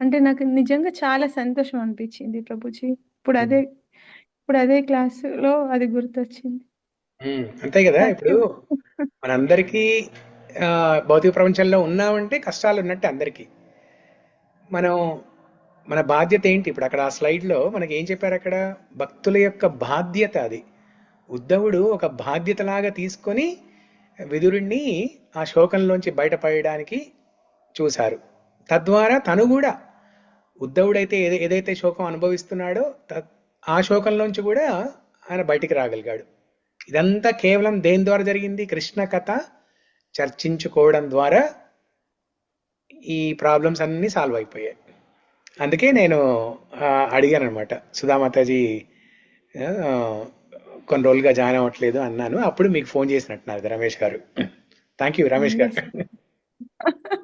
అంటే నాకు నిజంగా చాలా సంతోషం అనిపించింది ప్రభుజీ. ఇప్పుడు అదే క్లాసులో అది గుర్తొచ్చింది. అంతే కదా. ఇప్పుడు మనందరికీ భౌతిక ప్రపంచంలో ఉన్నామంటే కష్టాలు ఉన్నట్టే అందరికీ. మన బాధ్యత ఏంటి? ఇప్పుడు అక్కడ ఆ స్లైడ్లో మనకి ఏం చెప్పారు? అక్కడ భక్తుల యొక్క బాధ్యత అది. ఉద్ధవుడు ఒక బాధ్యతలాగా తీసుకొని విదురుణ్ణి ఆ శోకంలోంచి బయటపడడానికి చూశారు. తద్వారా తను కూడా ఉద్ధవుడైతే ఏదైతే శోకం అనుభవిస్తున్నాడో ఆ శోకంలోంచి కూడా ఆయన బయటికి రాగలిగాడు. ఇదంతా కేవలం దేని ద్వారా జరిగింది? కృష్ణ కథ చర్చించుకోవడం ద్వారా ఈ ప్రాబ్లమ్స్ అన్నీ సాల్వ్ అయిపోయాయి. అందుకే నేను అడిగాను అనమాట, సుధామాతాజీ కొన్ని రోజులుగా జాయిన్ అవ్వట్లేదు అన్నాను. అప్పుడు మీకు ఫోన్ చేసినట్టున్నారు రమేష్ గారు. థ్యాంక్ యూ రమేష్ గారు.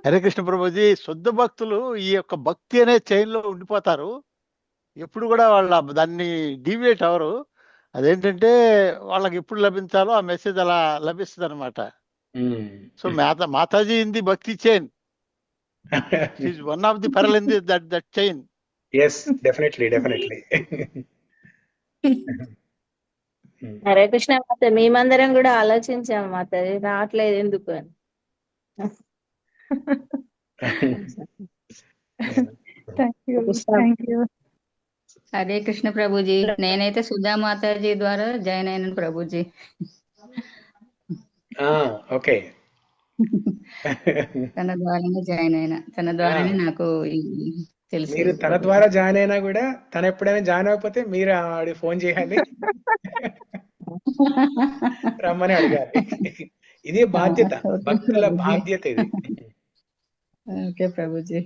హరే కృష్ణ ప్రభుజీ, శుద్ధ భక్తులు ఈ యొక్క భక్తి అనే చైన్ లో ఉండిపోతారు. ఎప్పుడు కూడా వాళ్ళ దాన్ని డీవియేట్ అవరు. అదేంటంటే వాళ్ళకి ఎప్పుడు లభించాలో ఆ మెసేజ్ అలా లభిస్తుంది అనమాట. So Mataji in the bhakti chain, she one of the pearl in the that chain. yes definitely Hare Krishna Mata, మేమందరం కూడా ఆలోచించాము మాత రావట్లేదు ఎందుకు అని. హరే కృష్ణ ప్రభుజీ, నేనైతే సుధా మాతాజీ ద్వారా జాయిన్ అయినాను ప్రభుజీ. ఓకే. తన ద్వారానే జాయిన్ అయినా, తన ద్వారానే నాకు తెలుసు. మీరు తన ద్వారా జాయిన్ అయినా కూడా తను ఎప్పుడైనా జాయిన్ అయిపోతే మీరు ఆడి ఫోన్ చేయాలి, రమ్మని అడగాలి. ఇది బాధ్యత, భక్తుల బాధ్యత ఇది. ఓకే ప్రభుజీ,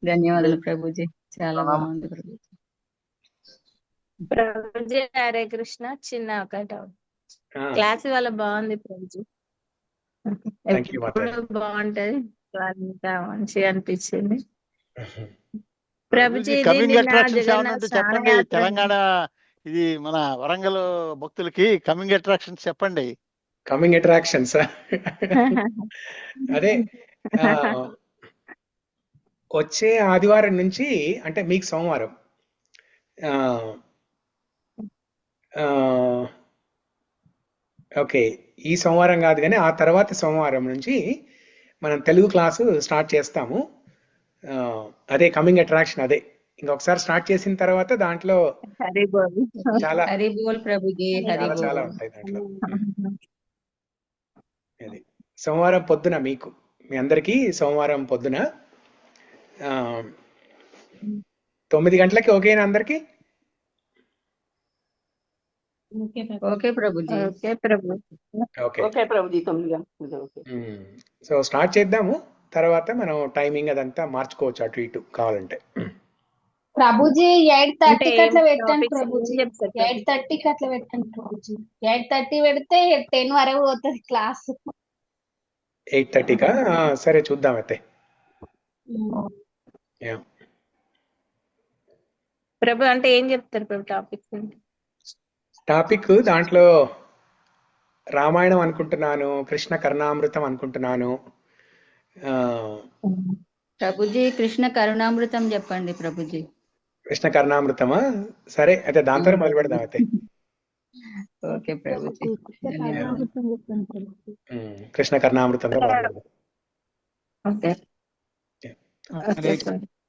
ధన్యవాదాలు ప్రభుజీ, చాలా బాగుంది ప్రభుజీ. ప్రభుజీ హరే కృష్ణ, చిన్న ఒక డౌట్. క్లాస్ వల్ల బాగుంది ప్రభుజీ, ఎప్పుడు బాగుంటది, అంతా మంచిగా అనిపించింది ప్రభుజీ. కమింగ్ అట్రాక్షన్స్ ఏమన్నా చెప్పండి. తెలంగాణ ఇది మన వరంగల్ భక్తులకి కమింగ్ అట్రాక్షన్స్ చెప్పండి. కమింగ్ అట్రాక్షన్స్ అదే వచ్చే ఆదివారం నుంచి, అంటే మీకు సోమవారం, ఓకే ఈ సోమవారం కాదు కానీ ఆ తర్వాత సోమవారం నుంచి మనం తెలుగు క్లాసు స్టార్ట్ చేస్తాము. అదే కమింగ్ అట్రాక్షన్. అదే ఇంకొకసారి స్టార్ట్ చేసిన తర్వాత దాంట్లో చాలా చాలా ఉంటాయి దాంట్లో. అది సోమవారం పొద్దున మీకు మీ అందరికీ సోమవారం పొద్దున 9 గంటలకి ఓకేనా అందరికి? ఓకే ప్రభుజీ. ఓకే ప్రభుజీ, 9 గంటలు. సో స్టార్ట్ చేద్దాము, తర్వాత మనం టైమింగ్ అదంతా మార్చుకోవచ్చు అటు ఇటు కావాలంటే. ప్రభుజీ 8:30కి అట్లా పెట్టండి ప్రభుజీ, 8:30కి అట్లా పెట్టండి ప్రభుజీ. 8:30 పెడితే 10 వరకు పోతుంది క్లాస్. 8:30కా? సరే చూద్దాం అయితే. ప్రభు అంటే ఏం చెప్తారు ప్రభు టాపిక్? దాంట్లో రామాయణం అనుకుంటున్నాను, కృష్ణ కరుణామృతం అనుకుంటున్నాను. ప్రభుజీ కృష్ణ కరుణామృతం చెప్పండి ప్రభుజీ. కృష్ణ కరుణామృతమా? సరే అయితే దాంతో మొదలు పెడదాం అయితే. ఓకే ప్రభుజీ, కృష్ణ కరుణామృతంతో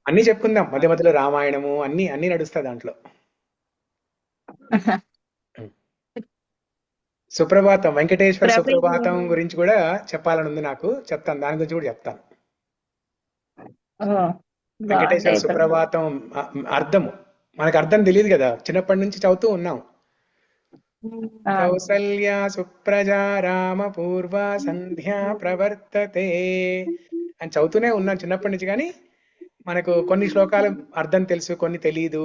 అన్ని చెప్పుకుందాం. మధ్య మధ్యలో రామాయణము అన్ని నడుస్తాయి దాంట్లో. సుప్రభాతం, వెంకటేశ్వర సుప్రభాతం గురించి కూడా చెప్పాలని ఉంది నాకు. చెప్తాను, దాని గురించి కూడా చెప్తాను. వెంకటేశ్వర సుప్రభాతం అర్థము మనకు అర్థం తెలియదు కదా, చిన్నప్పటి నుంచి చదువుతూ ఉన్నాం. కౌసల్య సుప్రజా రామ పూర్వ సంధ్యా ప్రవర్తతే అని చదువుతూనే ఉన్నాం చిన్నప్పటి నుంచి. కానీ మనకు కొన్ని శ్లోకాలు అర్థం తెలుసు, కొన్ని తెలియదు.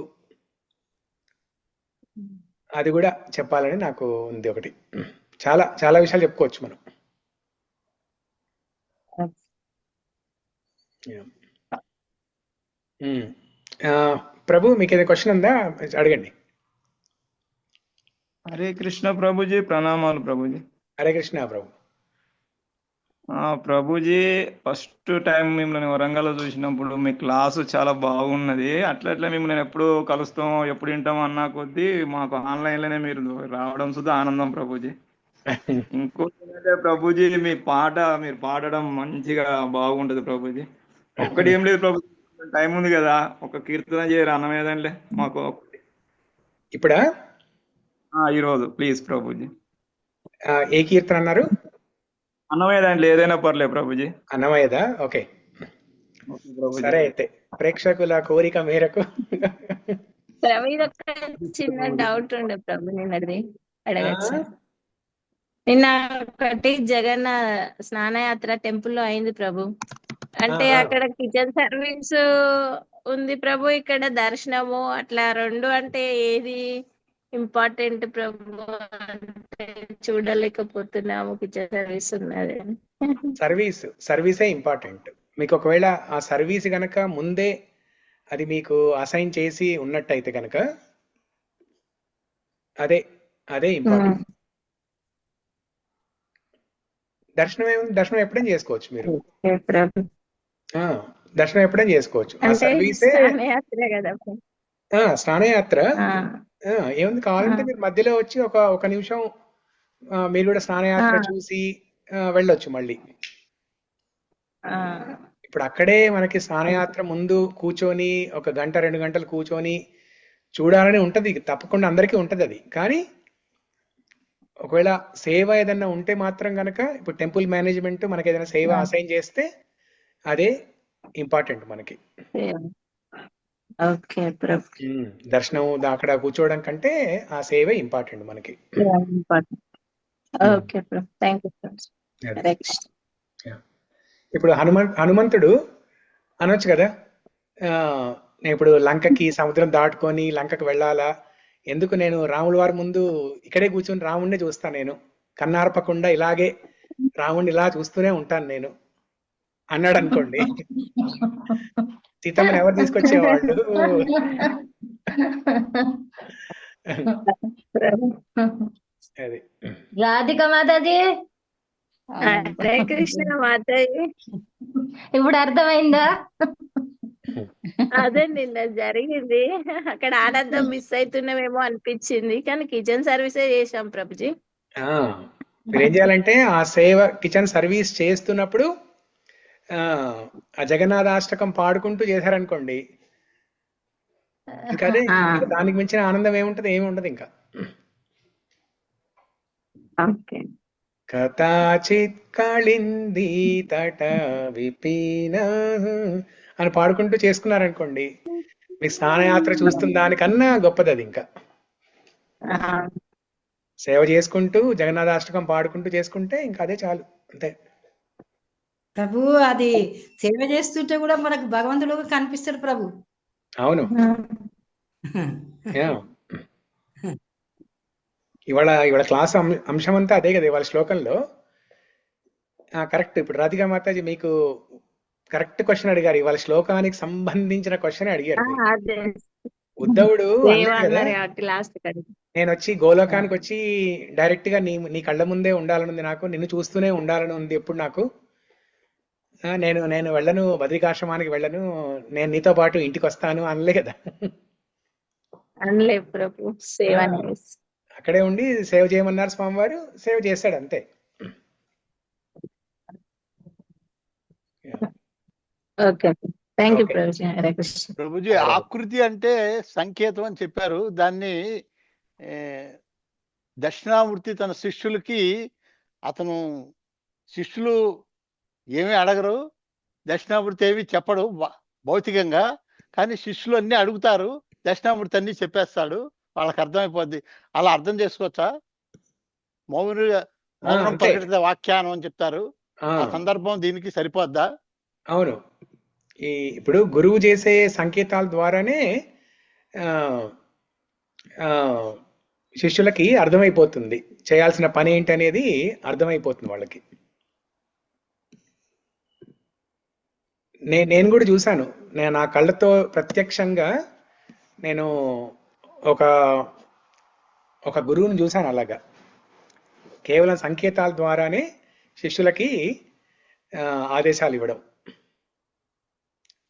అది కూడా చెప్పాలని నాకు ఉంది ఒకటి. చాలా చాలా విషయాలు చెప్పుకోవచ్చు మనం. ప్రభు మీకు ఏదైనా క్వశ్చన్ ఉందా? అడగండి. హరే కృష్ణ ప్రభుజీ, ప్రణామాలు ప్రభుజీ. హరే కృష్ణ ప్రభు. ప్రభుజీ, ఫస్ట్ టైం మిమ్మల్ని వరంగల్లో చూసినప్పుడు మీ క్లాసు చాలా బాగున్నది. అట్లా మిమ్మల్ని ఎప్పుడు కలుస్తాం, ఎప్పుడు వింటాం అన్నా కొద్దీ మాకు ఆన్లైన్లోనే మీరు రావడం సుధా ఆనందం ప్రభుజీ. ఇంకోటి ప్రభుజీ, మీరు పాడడం మంచిగా బాగుంటది ప్రభుజీ. ఒక్కటి ఏం లేదు ప్రభుజీ, టైం ఉంది కదా, ఒక కీర్తన చేయరు అన్నమేదంలే మాకు ఇప్పుడా ఈరోజు ప్లీజ్ ప్రభుజీ. ఏ కీర్తన అన్నారు? అన్నమయ్యదాంట్లో ఏదైనా పర్లేదు ప్రభుజీ. అన్నమయ్యదా? ఓకే సరే, అయితే ప్రేక్షకుల కోరిక మేరకు. చిన్న డౌట్ ఉండే ప్రభు, నిన్నది అడగచ్చు. నిన్న ఒకటి జగన్నాథ స్నానయాత్ర టెంపుల్ లో అయింది ప్రభు. అంటే అక్కడ కిచెన్ సర్వీస్ ఉంది ప్రభు, ఇక్కడ దర్శనము, అట్లా రెండు. అంటే ఏది ఇంపార్టెంట్ ప్రభు? అంటే చూడలేకపోతున్నాము, కిచెన్ సర్వీస్ ఉన్నది. సర్వీసే ఇంపార్టెంట్. మీకు ఒకవేళ ఆ సర్వీస్ గనక ముందే అది మీకు అసైన్ చేసి ఉన్నట్టయితే కనుక అదే ఇంపార్టెంట్. దర్శనం ఎప్పుడైనా చేసుకోవచ్చు మీరు. దర్శనం ఎప్పుడైనా చేసుకోవచ్చు. ఆ సర్వీసే స్నానయాత్ర. ఏముంది, కావాలంటే మీరు మధ్యలో వచ్చి ఒక నిమిషం మీరు కూడా స్నానయాత్ర చూసి వెళ్ళొచ్చు మళ్ళీ. ఇప్పుడు అక్కడే మనకి స్నానయాత్ర ముందు కూర్చొని 1 గంట 2 గంటలు కూర్చొని చూడాలని ఉంటది, తప్పకుండా అందరికీ ఉంటది అది. కానీ ఒకవేళ సేవ ఏదైనా ఉంటే మాత్రం గనక, ఇప్పుడు టెంపుల్ మేనేజ్మెంట్ మనకి ఏదైనా సేవ అసైన్ చేస్తే అదే ఇంపార్టెంట్ మనకి. దర్శనం అక్కడ కూర్చోవడం కంటే ఆ సేవే ఇంపార్టెంట్ మనకి. ఇప్పుడు హనుమంతుడు అనొచ్చు కదా, నేను ఇప్పుడు లంకకి సముద్రం దాటుకొని లంకకి వెళ్ళాలా, ఎందుకు, నేను రాముల వారి ముందు ఇక్కడే కూర్చొని రాముడినే చూస్తాను, నేను కన్నార్పకుండా ఇలాగే రాముడిని ఇలా చూస్తూనే ఉంటాను నేను అన్నాడు అనుకోండి. సీతమ్మని ఎవరు తీసుకొచ్చేవాళ్ళు? అది రాధిక మాతాజీ. హరే కృష్ణ మాతాజీ. ఇప్పుడు అర్థమైందా? అదే నిన్న జరిగింది, అక్కడ ఆనందం మిస్ అవుతున్నామేమో అనిపించింది, కానీ కిచెన్ సర్వీసే చేసాం ప్రభుజీ. మీరు ఏం చేయాలంటే ఆ సేవ కిచెన్ సర్వీస్ చేస్తున్నప్పుడు ఆ జగన్నాథాష్టకం పాడుకుంటూ చేశారనుకోండి, ఇంకా అదే, దానికి మించిన ఆనందం ఏముంటది? ఏమి ఉండదు ఇంకా. కథాచిత్ కాళింది తట విపీన అని పాడుకుంటూ చేసుకున్నారనుకోండి, మీకు స్నానయాత్ర చూస్తున్న దానికన్నా గొప్పది అది. ఇంకా సేవ చేసుకుంటూ జగన్నాథాష్టకం పాడుకుంటూ చేసుకుంటే ఇంకా అదే చాలు, అంతే. ప్రభు, అది సేవ చేస్తుంటే కూడా మనకు భగవంతుడు కనిపిస్తాడు ప్రభు. అవును. ఇవాళ క్లాస్ అంశం అంతా అదే కదా, ఇవాళ శ్లోకంలో. కరెక్ట్. ఇప్పుడు రాధికా మాతాజీ మీకు కరెక్ట్ క్వశ్చన్ అడిగారు, ఇవాళ శ్లోకానికి సంబంధించిన క్వశ్చన్ అడిగారు. ఉద్ధవుడు నేను వచ్చి గోలోకానికి వచ్చి డైరెక్ట్ గా నీ కళ్ళ ముందే ఉండాలనుంది, నాకు నిన్ను చూస్తూనే ఉండాలని ఉంది ఎప్పుడు నాకు, నేను వెళ్ళను, బద్రికాశ్రమానికి వెళ్ళను, నేను నీతో పాటు ఇంటికి వస్తాను అనలే కదా. అనలే ప్రభు, సేవ అక్కడే ఉండి సేవ చేయమన్నారు స్వామివారు, సేవ చేశాడు అంతే. ప్రభుజీ, ఆకృతి అంటే సంకేతం అని చెప్పారు. దాన్ని దక్షిణామూర్తి తన శిష్యులకి, అతను శిష్యులు ఏమీ అడగరు, దక్షిణామూర్తి ఏమి చెప్పడు భౌతికంగా, కానీ శిష్యులు అన్ని అడుగుతారు, దక్షిణామూర్తి అన్ని చెప్పేస్తాడు, వాళ్ళకి అర్థమైపోద్ది. అలా అర్థం చేసుకోవచ్చా? మౌనం ప్రకటిత వాక్యానం అని చెప్తారు, ఆ సందర్భం దీనికి సరిపోద్దా? అవును. ఇప్పుడు గురువు చేసే సంకేతాల ద్వారానే ఆ, ఆ, శిష్యులకి అర్థమైపోతుంది, చేయాల్సిన పని ఏంటి అనేది అర్థమైపోతుంది వాళ్ళకి. నేను కూడా చూశాను, నేను నా కళ్ళతో ప్రత్యక్షంగా నేను ఒక ఒక గురువుని చూశాను అలాగా. కేవలం సంకేతాల ద్వారానే శిష్యులకి ఆదేశాలు ఇవ్వడం.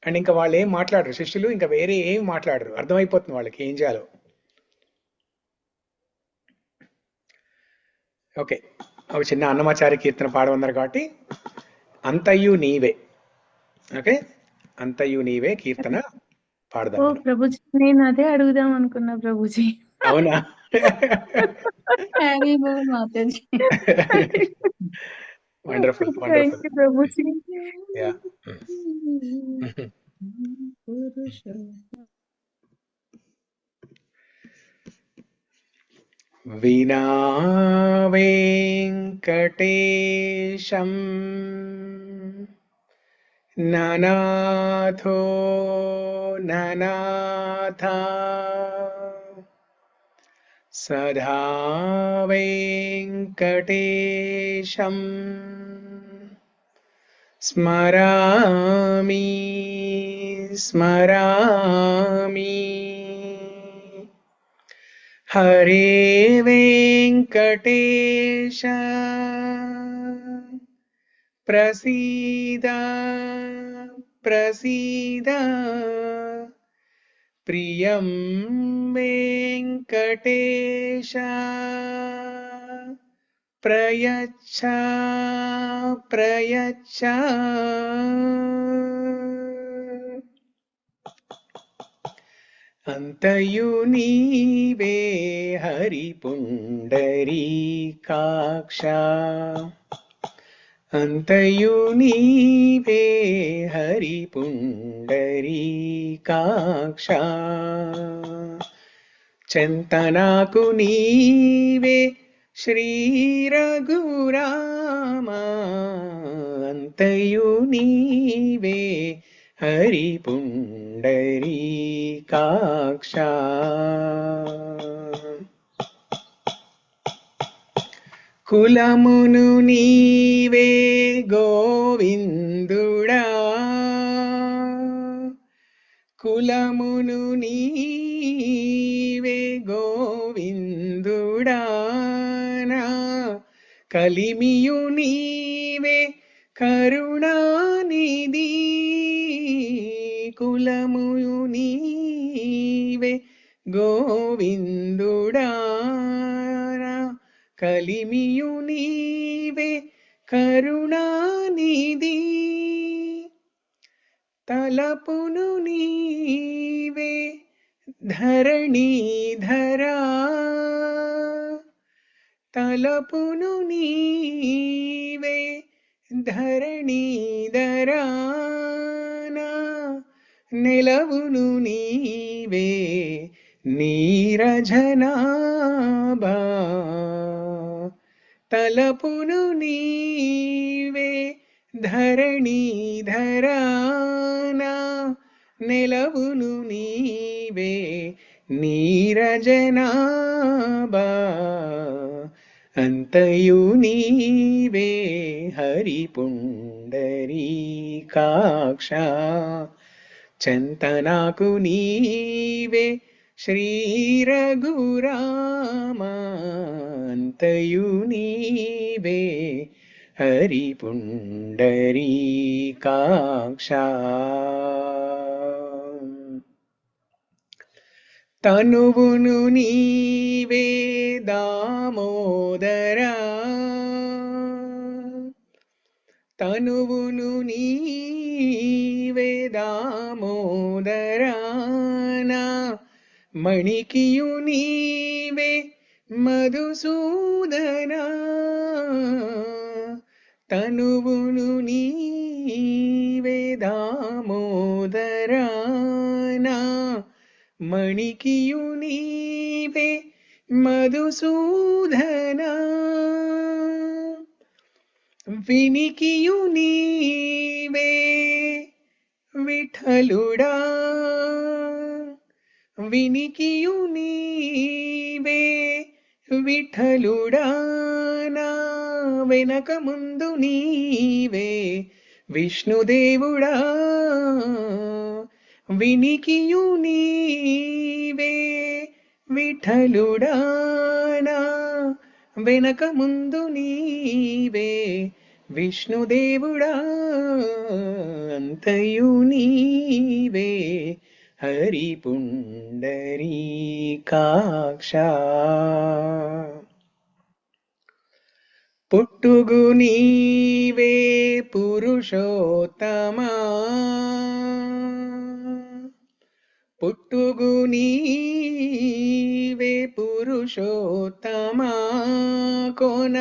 అండ్ ఇంకా వాళ్ళు ఏం మాట్లాడరు, శిష్యులు ఇంకా వేరే ఏం మాట్లాడరు, అర్థమైపోతుంది వాళ్ళకి ఏం చేయాలో. ఓకే, ఒక చిన్న అన్నమాచారి కీర్తన పాడమన్నారు కాబట్టి అంతయు నీవే. ఓకే, అంతయు నీవే కీర్తన పాడదాం. ఓ ప్రభుజీ, నేను అదే అడుగుదాం అనుకున్నా ప్రభుజీ. అవునా? హరి బోల్ మాతాజీ. Wonderful thank wonderful. యూ ప్రభుజీ. యా. వినా వెంకటేశం ననాథో ననాథా సదా వెంకటేశం స్మరామి స్మరామి. హరే వెంకటేశ ప్రసీద ప్రసీద. ప్రియం వెంకటేశ ప్రయచ్చ ప్రయచ్చ. అంతయు నీవే హరి పుండరీకాక్ష. అంతయు నీవే హరి పుండరీకాక్ష. చింతనాకు నీవే శ్రీ రఘురామ. అంతయు నీవే హరి పుండరీకాక్ష. కులమును నీవే గోవిందుడా. కులమును నీవే గోవిందుడా. నా కలిమియు నీవే కరుణానిధి. కులముయు నీవే గోవిందుడా. నా కలిమియు నీవే కరుణానిధి. తలపును నీవే ధరణీధరా. తలపును నీవే ధరణీధరా. నా నెలవును నీవే నీరజనాభా. తలపును నీవే ధరణీధరా. నా నెలవును నీవే నీరజనాభా. అంతయు నీవే హరి పుండరీకాక్ష. చింతనాకు నీవే శ్రీ రఘురామ. అంతయు నీవే హరి పుండరీకాక్ష. తనువును నీవే దామోదరా. తనువును నీవే దామోదరా. నా మణికియు నీవే మధుసూదనా. తనువును నీవే దామోదరా. నా మణికియు నీవే మధుసూదనా. వినికియు నీవే విఠలుడా వినికియు నీవే విఠలుడా నా వెనక ముందు నీవే విష్ణుదేవుడా వినికియు నీవే విఠలుడా నా వెనక ముందు నీవే విష్ణుదేవుడా అంతయు నీవే హరి పుండరీకాక్ష పుట్టుగు నీవే పురుషోత్తమా పుట్టుగు నీవే పురుషోత్తమా కోన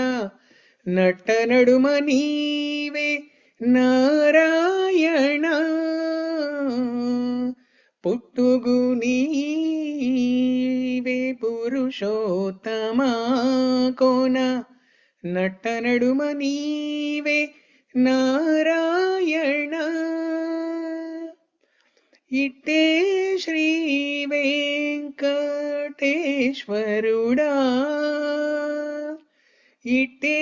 నట్ట నడుమ నీవే నారాయణ పుట్టుగు నీవే పురుషోత్తమా కోన నట్ట నడుమ నీవే నారాయణ ఇట్టే శ్రీ వెంకటేశ్వరుడా ఇట్టే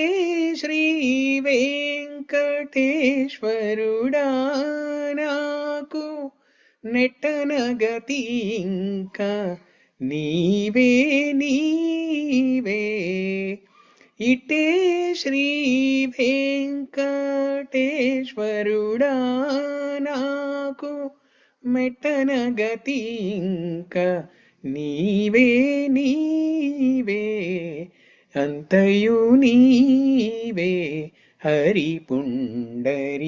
శ్రీ వెంకటేశ్వరుడా నాకు నెట్టన గతి ఇంకా నీవే నీవే ఇట్టే శ్రీ వెంకటేశ్వరుడా నాకు మెట్టన గతి ఇంకా నీవే నీవే అంతయు నీవే హరి పుండరీకాక్ష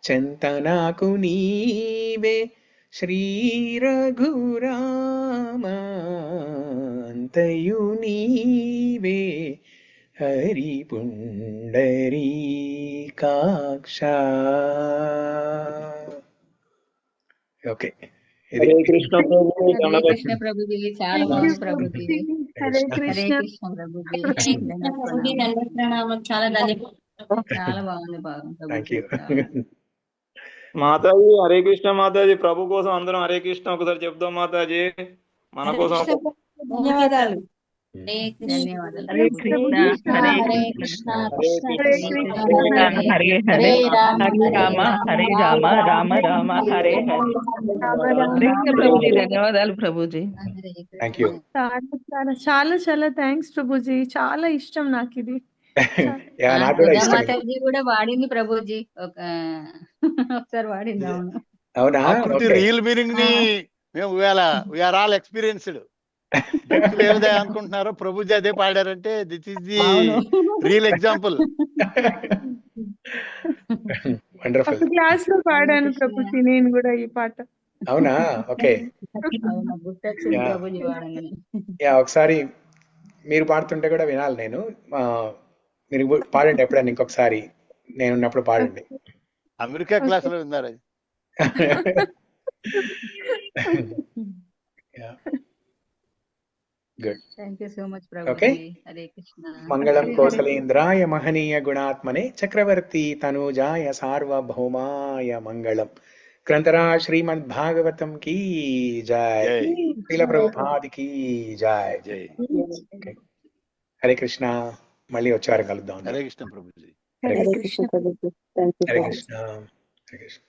చంతనాకు నీవే శ్రీ రఘురామ అంతయు నీవే హరి పుండరీకాక్ష. ఓకే, హరే కృష్ణ ప్రభుజీ, హరే కృష్ణ ప్రభుజీ, చాలా బాగుంది ప్రభుజీ. హరే హరే కృష్ణ కృష్ణ ప్రభుజీ, ప్రణామం. చాలా ధన్యవాదాలు. చాలా బాగుంది థ్యాంక్ ప్రభుజీ. యూ. మాతాజీ హరే కృష్ణ. మాతాజీ ప్రభు కోసం అందరం హరే కృష్ణ ఒకసారి చెప్దాం మాతాజీ. మన కోసం ధన్యవాదాలు. ధన్యవాదాలు. హరే కృష్ణ హరే కృష్ణ కృష్ణ కృష్ణ హరే హరే హరే రామ హరే రామ రామ రామ హరే హరే. కృష్ణ ప్రభుజీ, ధన్యవాదాలు ప్రభుజీ. Thank you. చాలా చాలా చాలా చాలా థ్యాంక్స్ ప్రభుజీ, చాలా ఇష్టం నాకు ఇది. నాకు కూడా ఇష్టం. మాతాజీ కూడా వాడింది ప్రభుజీ, ఒకసారి వాడింది. అవును, అవునా? ప్రకృతి రియల్ మీనింగ్ ని మేము వీఆర్ ఆల్ ఎక్స్పీరియన్స్డ్. ఏమిదా అనుకుంటున్నారో ప్రభుజీ అదే పాడారంటే this is the real example. Wonderful. ఒక క్లాస్ లో పాడాను ప్రభుజీ నేను కూడా ఈ పాట. అవునా? ఓకే. గుర్తొచ్చింది ప్రభుజీ వాడంగానే. ఒకసారి మీరు పాడుతుంటే కూడా వినాలి నేను. మీరు పాడండి ఎప్పుడైనా, ఇంకొకసారి నేను ఉన్నప్పుడు పాడండి. అమెరికా క్లాస్ లో ఉన్నారు. Good. Thank you so much okay. Prabhuji. Hare Krishna. మంగళం కోసలేంద్రాయ మహనీయ గుణాత్మనే చక్రవర్తి తనూజాయ సార్వభౌమాయ మంగళం. గ్రంథరా శ్రీమద్ భాగవతం కీ జై. శ్రీల ప్రభుపాద్ కీ జై. హరే కృష్ణ. మళ్ళీ వచ్చే వారం కలుద్దాం. హరే కృష్ణ ప్రభుజీ. హరే కృష్ణ. హరే కృష్ణ. హరే కృష్ణ.